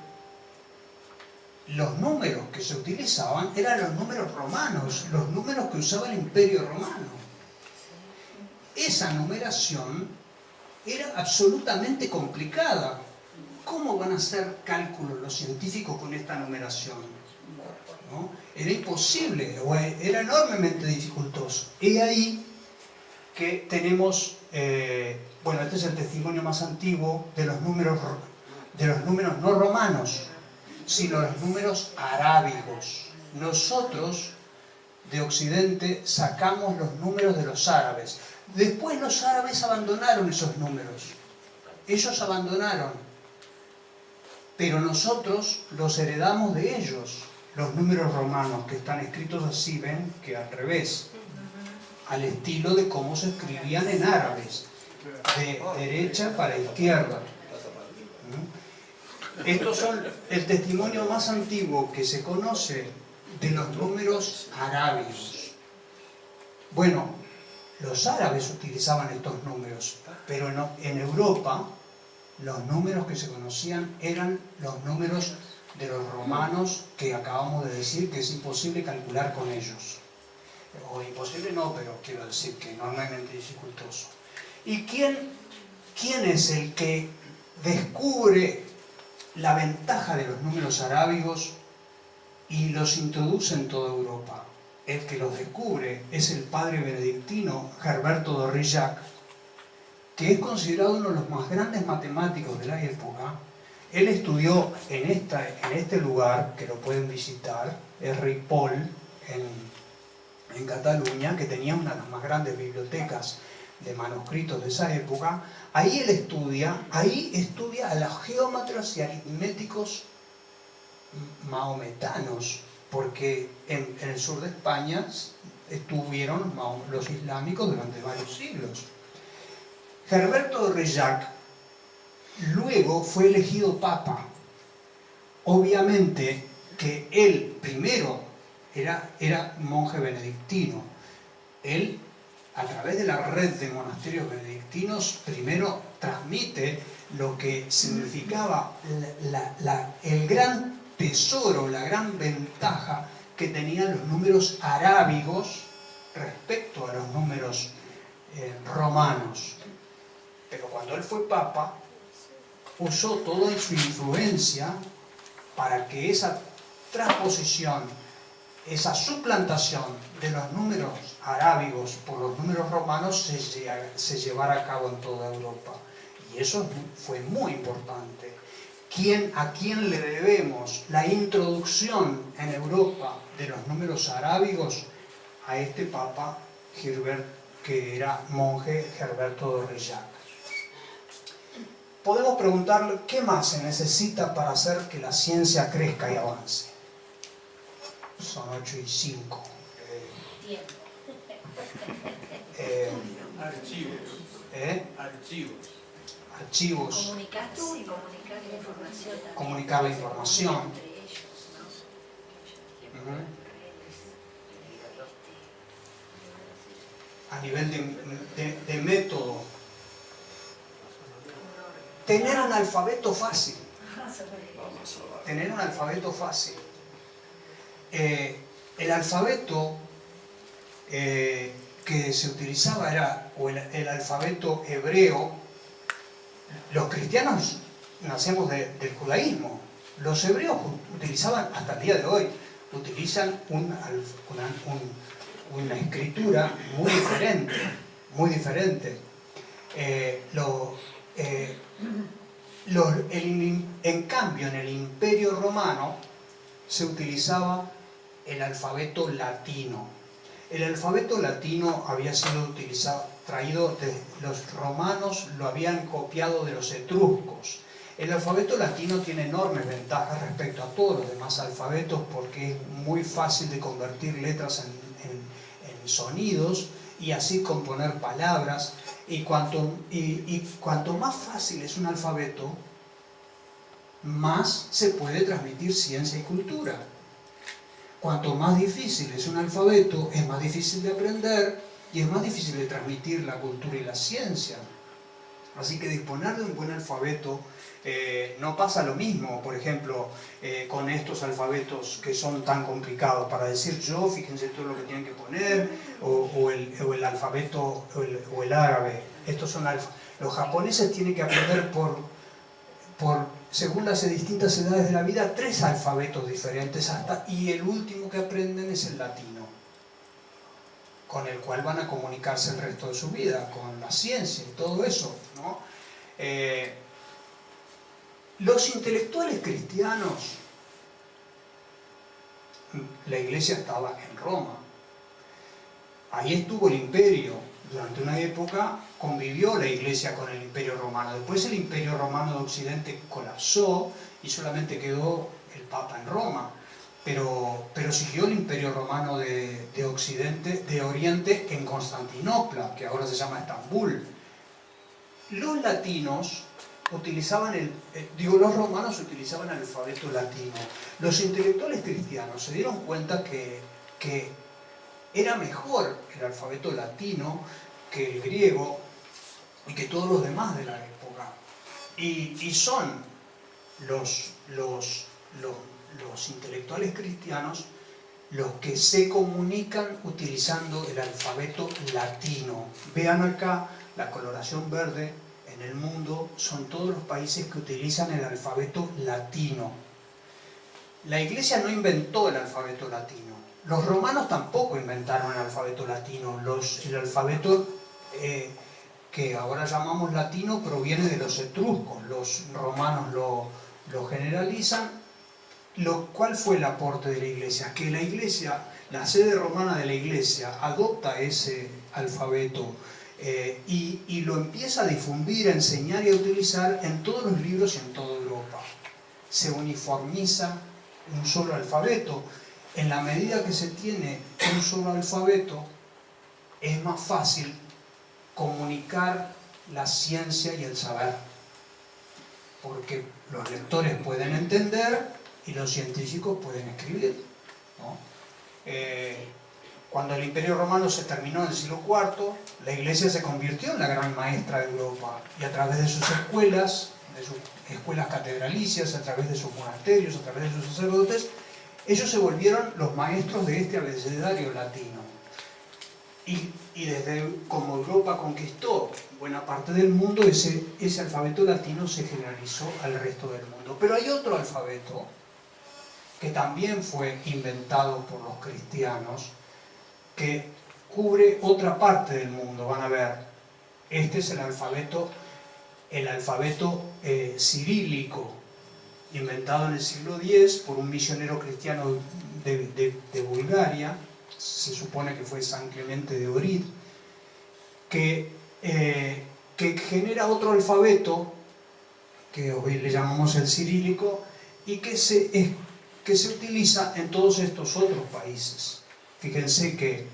los números que se utilizaban eran los números romanos, los números que usaba el Imperio Romano. Esa numeración era absolutamente complicada. ¿Cómo van a hacer cálculos los científicos con esta numeración? ¿No? Era imposible, o era enormemente dificultoso. Y ahí que tenemos, bueno, este es el testimonio más antiguo de los números no romanos, sino los números arábigos. Nosotros, de Occidente, sacamos los números de los árabes. Después los árabes abandonaron esos números. Ellos abandonaron. Pero nosotros los heredamos de ellos. Los números romanos que están escritos así, ven que al revés, al estilo de cómo se escribían en árabes, de derecha para izquierda. Estos son el testimonio más antiguo que se conoce de los números arábigos. Bueno, los árabes utilizaban estos números, pero en Europa los números que se conocían eran los números de los romanos, que acabamos de decir que es imposible calcular con ellos. O imposible no, pero quiero decir que enormemente dificultoso. ¿Y quién es el que descubre la ventaja de los números arábigos y los introduce en toda Europa? El que los descubre es el padre benedictino Herberto d'Aurillac, que es considerado uno de los más grandes matemáticos de la época. Él estudió en este lugar, que lo pueden visitar, es Ripoll, en Cataluña, que tenía una de las más grandes bibliotecas de manuscritos de esa época. Ahí estudia a los geómetras y aritméticos mahometanos, porque en el sur de España estuvieron los islámicos durante varios siglos. Herberto d'Aurillac luego fue elegido papa. Obviamente que él primero era monje benedictino. Él, a través de la red de monasterios benedictinos, primero transmite lo que significaba el gran tesoro, la gran ventaja que tenían los números arábigos respecto a los números romanos. Pero cuando él fue papa, usó toda su influencia para que esa transposición, esa suplantación de los números arábigos por los números romanos se llevara a cabo en toda Europa. Y eso fue muy importante. ¿A quién le debemos la introducción en Europa de los números arábigos? A este papa que era monje, Herberto d'Aurillac. Podemos preguntarle qué más se necesita para hacer que la ciencia crezca y avance. Son 8:05. Tiempo. Archivos. Archivos. Archivos. Comunicarse y comunicar la información también. Comunicar la información. Entre ellos, ¿no? A nivel de método. Tener un alfabeto fácil. tener un alfabeto fácil. El alfabeto que se utilizaba era el alfabeto hebreo. Los cristianos nacemos del judaísmo. Los hebreos utilizaban, hasta el día de hoy, utilizan una escritura muy diferente, muy diferente. En cambio, en el Imperio Romano se utilizaba el alfabeto latino. El alfabeto latino había sido traído de los romanos, lo habían copiado de los etruscos. El alfabeto latino tiene enormes ventajas respecto a todos los demás alfabetos porque es muy fácil de convertir letras en sonidos y así componer palabras. Y cuanto más fácil es un alfabeto, más se puede transmitir ciencia y cultura. Cuanto más difícil es un alfabeto, es más difícil de aprender y es más difícil de transmitir la cultura y la ciencia. Así que disponer de un buen alfabeto no pasa lo mismo, por ejemplo, con estos alfabetos que son tan complicados. Para decir yo, fíjense todo lo que tienen que poner, o el alfabeto, o el árabe. Los japoneses tienen que aprender según las distintas edades de la vida, 3 alfabetos diferentes y el último que aprenden es el latino, con el cual van a comunicarse el resto de su vida, con la ciencia y todo eso, ¿no? Los intelectuales cristianos, la iglesia estaba en Roma, ahí estuvo el imperio, durante una época convivió la iglesia con el imperio romano, después el imperio romano de Occidente colapsó y solamente quedó el Papa en Roma, pero siguió el imperio romano de Occidente, de Oriente en Constantinopla, que ahora se llama Estambul. Los latinos utilizaban los romanos utilizaban el alfabeto latino. Los intelectuales cristianos se dieron cuenta que era mejor el alfabeto latino que el griego y que todos los demás de la época. Y son los intelectuales cristianos los que se comunican utilizando el alfabeto latino. Vean acá la coloración verde. En el mundo son todos los países que utilizan el alfabeto latino. La iglesia no inventó el alfabeto latino. Los romanos tampoco inventaron el alfabeto latino. El alfabeto que ahora llamamos latino proviene de los etruscos. Los romanos lo generalizan. ¿Cuál fue el aporte de la iglesia? Que la iglesia, la sede romana de la iglesia, adopta ese alfabeto y lo empieza a difundir, a enseñar y a utilizar en todos los libros y en toda Europa. Se uniformiza un solo alfabeto. En la medida que se tiene un solo alfabeto, es más fácil comunicar la ciencia y el saber, porque los lectores pueden entender y los científicos pueden escribir, ¿no? Cuando el Imperio Romano se terminó en el siglo IV, la Iglesia se convirtió en la gran maestra de Europa y a través de sus escuelas catedralicias, a través de sus monasterios, a través de sus sacerdotes, ellos se volvieron los maestros de este abecedario latino. Y desde como Europa conquistó buena parte del mundo, ese alfabeto latino se generalizó al resto del mundo. Pero hay otro alfabeto que también fue inventado por los cristianos, que cubre otra parte del mundo. Van a ver, este es el alfabeto cirílico, inventado en el siglo X por un misionero cristiano de Bulgaria, se supone que fue San Clemente de Ohrid, que genera otro alfabeto, que hoy le llamamos el cirílico, y que se utiliza en todos estos otros países. Fíjense que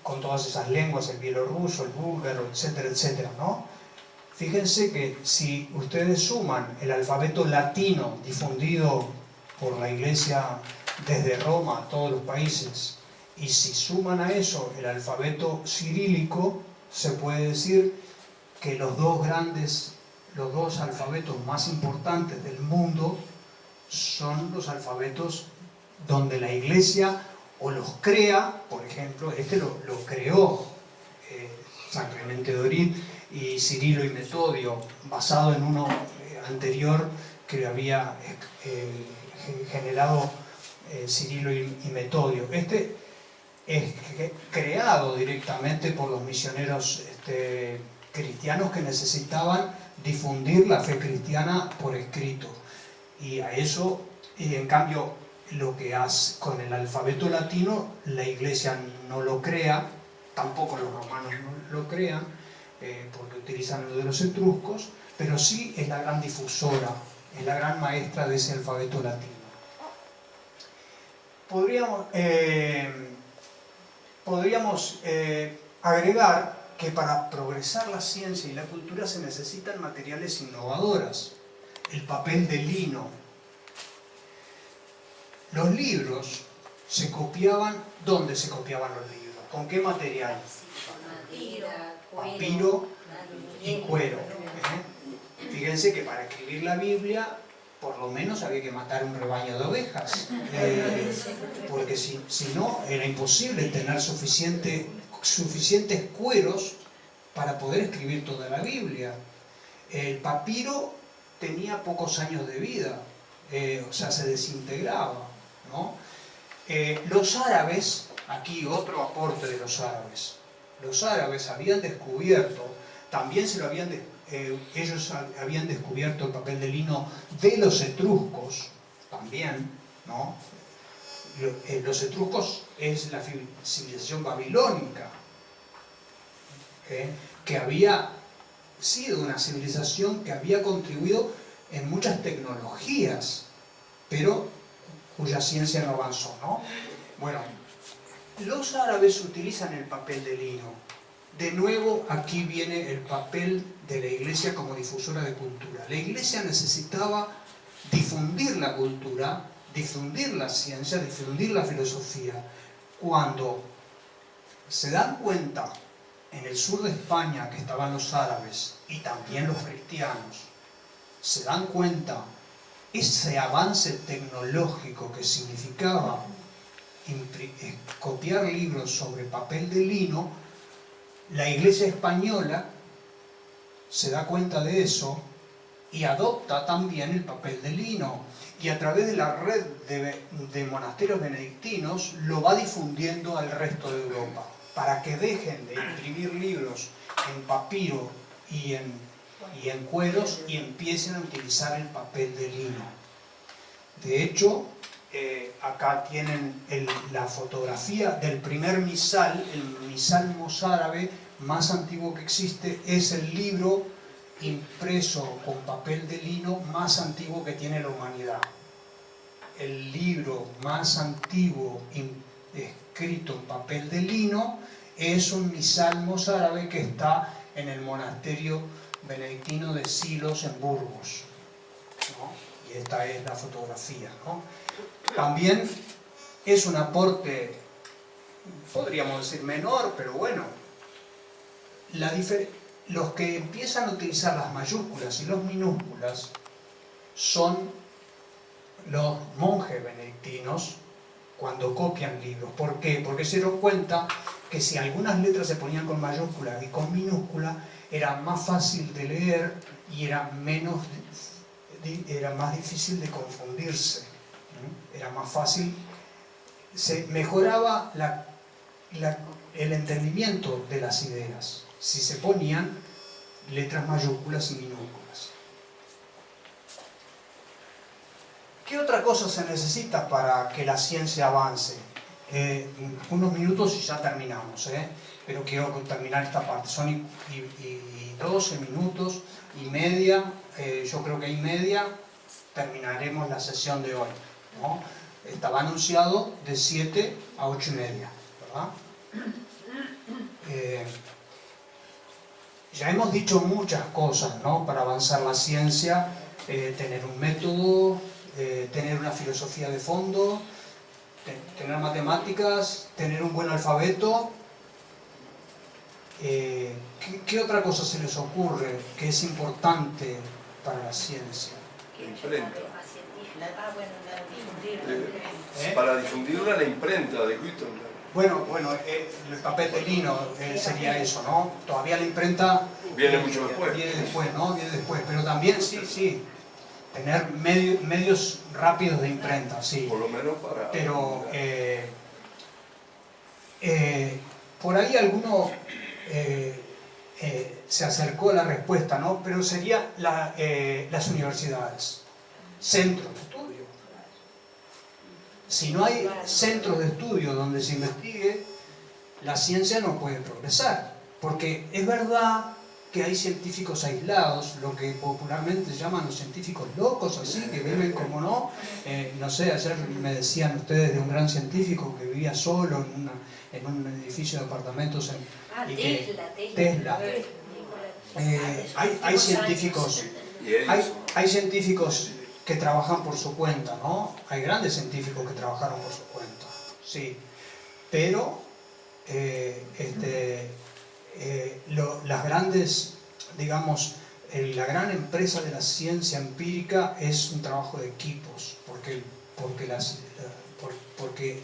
con todas esas lenguas, el bielorruso, el búlgaro, etcétera, etcétera, ¿no? Fíjense que si ustedes suman el alfabeto latino difundido por la Iglesia desde Roma a todos los países, y si suman a eso el alfabeto cirílico, se puede decir que los dos grandes los dos alfabetos más importantes del mundo son los alfabetos donde la Iglesia o los crea, por ejemplo, este lo creó San Clemente de Orit y Cirilo y Metodio, basado en uno anterior que había generado Cirilo y Metodio. Este es creado directamente por los misioneros cristianos que necesitaban difundir la fe cristiana por escrito. Y a eso, en cambio, lo que hace con el alfabeto latino, la Iglesia no lo crea, tampoco los romanos no lo crean, porque utilizan lo de los etruscos, pero sí es la gran difusora, es la gran maestra de ese alfabeto latino. Podríamos agregar que para progresar la ciencia y la cultura se necesitan materiales innovadoras. El papel de lino. Los libros se copiaban. ¿Dónde se copiaban los libros? ¿Con qué material? Papiro y cuero. Fíjense que para escribir la Biblia, por lo menos había que matar un rebaño de ovejas, porque si no era imposible tener suficientes cueros para poder escribir toda la Biblia. El papiro tenía pocos años de vida, o sea, se desintegraba, ¿no? Los árabes, aquí otro aporte de los árabes habían descubierto, también ellos habían descubierto el papel de lino de los etruscos, también, ¿no? Los etruscos es la civilización babilónica, que había sido una civilización que había contribuido en muchas tecnologías, pero cuya ciencia no avanzó, ¿no? Bueno, los árabes utilizan el papel de lino. De nuevo, aquí viene el papel de la Iglesia como difusora de cultura. La Iglesia necesitaba difundir la cultura, difundir la ciencia, difundir la filosofía. Cuando se dan cuenta en el sur de España que estaban los árabes y también los cristianos, se dan cuenta ese avance tecnológico que significaba copiar libros sobre papel de lino, la Iglesia española se da cuenta de eso y adopta también el papel de lino, y a través de la red de monasterios benedictinos lo va difundiendo al resto de Europa, para que dejen de imprimir libros en papiro y en cueros y empiecen a utilizar el papel de lino. De hecho, acá tienen la fotografía del primer misal, el misal mozárabe más antiguo que existe, es el libro impreso con papel de lino más antiguo que tiene la humanidad. El libro más antiguo escrito en papel de lino es un misal mozárabe que está en el monasterio benedictino de Silos en Burgos, ¿no? Y esta es la fotografía, ¿no? También es un aporte, podríamos decir menor, pero bueno, los que empiezan a utilizar las mayúsculas y las minúsculas son los monjes benedictinos cuando copian libros. ¿Por qué? Porque se dieron cuenta que si algunas letras se ponían con mayúscula y con minúscula, era más fácil de leer y era más difícil de confundirse. Era más fácil, se mejoraba el entendimiento de las ideas si se ponían letras mayúsculas y minúsculas. ¿Qué otra cosa se necesita para que la ciencia avance? Unos minutos y ya terminamos, pero quiero terminar esta parte. Son y 12 minutos y media, yo creo que y media terminaremos la sesión de hoy, ¿no? Estaba anunciado de 7 a 8 y media, ¿verdad? Ya hemos dicho muchas cosas, ¿no? Para avanzar la ciencia, tener un método, tener una filosofía de fondo, tener matemáticas, tener un buen alfabeto. ¿qué otra cosa se les ocurre que es importante para la ciencia? La imprenta. ¿Eh? Para difundirla, la imprenta de Gutenberg. Bueno, el papel de lino sería eso, ¿no? Todavía la imprenta Viene mucho después. Viene después, ¿no? Viene después, pero también sí, tener medios rápidos de imprenta, sí. Por lo menos para... Pero por ahí alguno se acercó a la respuesta, ¿no? Pero sería las universidades, centros de estudio. Si no hay centros de estudio donde se investigue, la ciencia no puede progresar. Porque es verdad que hay científicos aislados, lo que popularmente llaman los científicos locos, así, que viven como no sé, ayer me decían ustedes de un gran científico que vivía solo en un edificio de apartamentos Tesla. Hay científicos, hay científicos que trabajan por su cuenta, ¿no? Hay grandes científicos que trabajaron por su cuenta, sí, pero las grandes, digamos, la gran empresa de la ciencia empírica es un trabajo de equipos, porque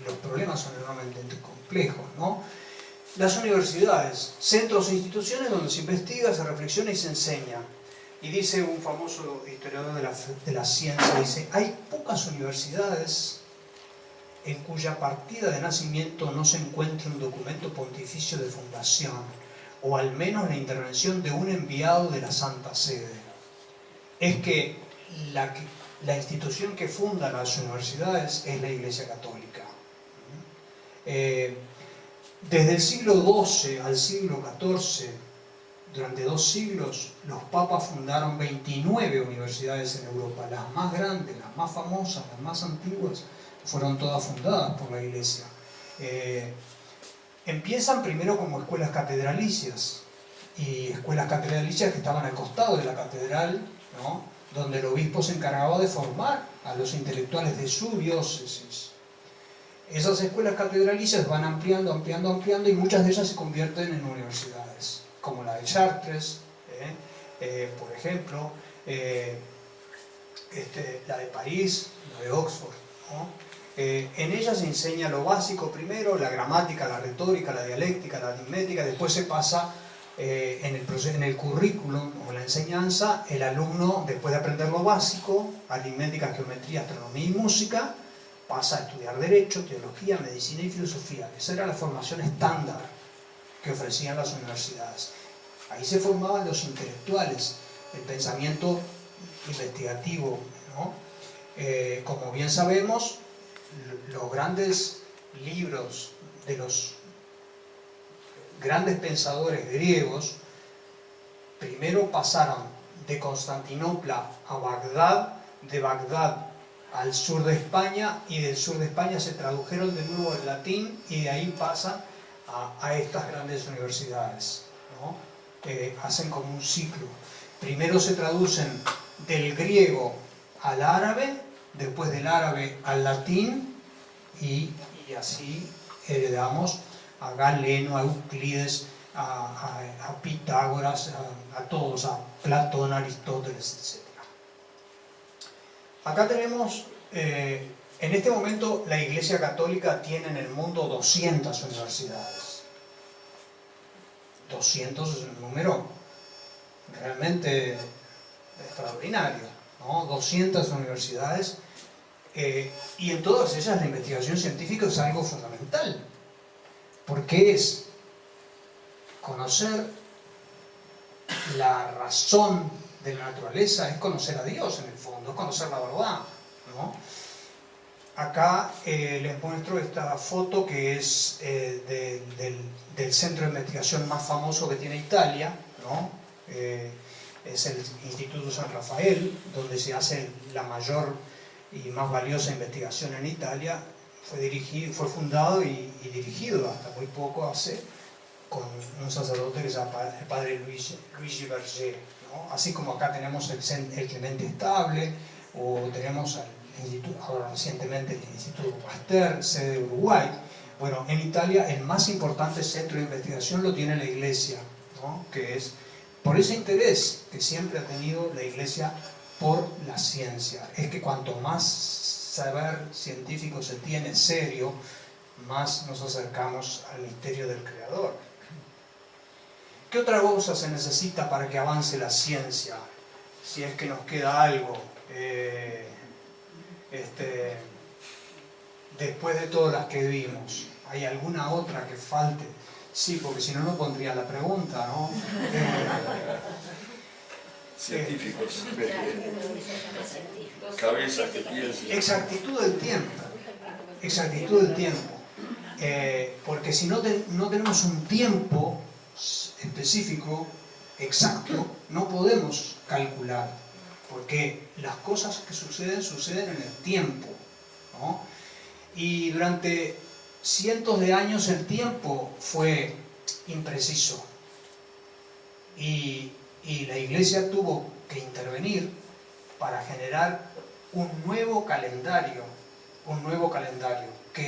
los problemas son enormemente complejos, ¿no? Las universidades, centros e instituciones donde se investiga, se reflexiona y se enseña. Y dice un famoso historiador de la ciencia, dice, hay pocas universidades en cuya partida de nacimiento no se encuentre un documento pontificio de fundación, o al menos la intervención de un enviado de la Santa Sede. Es que la institución que funda las universidades es la Iglesia Católica. Desde el siglo XII al siglo XIV, durante 2 siglos, los papas fundaron 29 universidades en Europa. Las más grandes, las más famosas, las más antiguas, fueron todas fundadas por la Iglesia. Empiezan primero como escuelas catedralicias, y escuelas catedralicias que estaban al costado de la catedral, ¿no? Donde el obispo se encargaba de formar a los intelectuales de su diócesis. Esas escuelas catedralicias van ampliando, y muchas de ellas se convierten en universidades, como la de Chartres, por ejemplo, la de París, la de Oxford, ¿no? En ella se enseña lo básico primero, la gramática, la retórica, la dialéctica, la aritmética, después se pasa en el currículum o la enseñanza, el alumno, después de aprender lo básico, aritmética, geometría, astronomía y música, pasa a estudiar Derecho, Teología, Medicina y Filosofía. Esa era la formación estándar que ofrecían las universidades. Ahí se formaban los intelectuales, el pensamiento investigativo, ¿no? Como bien sabemos, los grandes libros de los grandes pensadores griegos primero pasaron de Constantinopla a Bagdad, de Bagdad al sur de España, y del sur de España se tradujeron de nuevo al latín, y de ahí pasan a estas grandes universidades, ¿no? Hacen como un ciclo. Primero se traducen del griego al árabe, después del árabe al latín, y así heredamos a Galeno, a Euclides, a Pitágoras, a todos, a Platón, Aristóteles, etc. Acá tenemos, en este momento la Iglesia Católica tiene en el mundo 200 universidades. 200 es un número realmente extraordinario, ¿no? 200 universidades, y en todas ellas la investigación científica es algo fundamental, porque es conocer la razón de la naturaleza, es conocer a Dios en el fondo, es conocer la verdad, ¿no? Acá les muestro esta foto que es del centro de investigación más famoso que tiene Italia, ¿no? Es el Instituto San Rafael, donde se hace la mayor y más valiosa investigación en Italia. Fue fundado y dirigido hasta muy poco hace con un sacerdote que se llama el padre Luigi Berger, ¿no? Así como acá tenemos el Clemente Estable, o tenemos ahora recientemente el Instituto Pasteur, sede de Uruguay. Bueno, en Italia el más importante centro de investigación lo tiene la Iglesia, ¿no? Que es por ese interés que siempre ha tenido la Iglesia por la ciencia. Es que cuanto más saber científico se tiene serio, más nos acercamos al misterio del Creador. ¿Qué otra cosa se necesita para que avance la ciencia? Si es que nos queda algo después de todas las que vimos. ¿Hay alguna otra que falte? Sí, porque si no, no pondría la pregunta, ¿no? Científicos, cabeza que piensen. Exactitud del tiempo. Exactitud del tiempo. Porque si no tenemos un tiempo específico, exacto, no podemos calcular. Porque las cosas que suceden en el tiempo, ¿no? Y durante cientos de años el tiempo fue impreciso. Y la Iglesia tuvo que intervenir para generar un nuevo calendario, que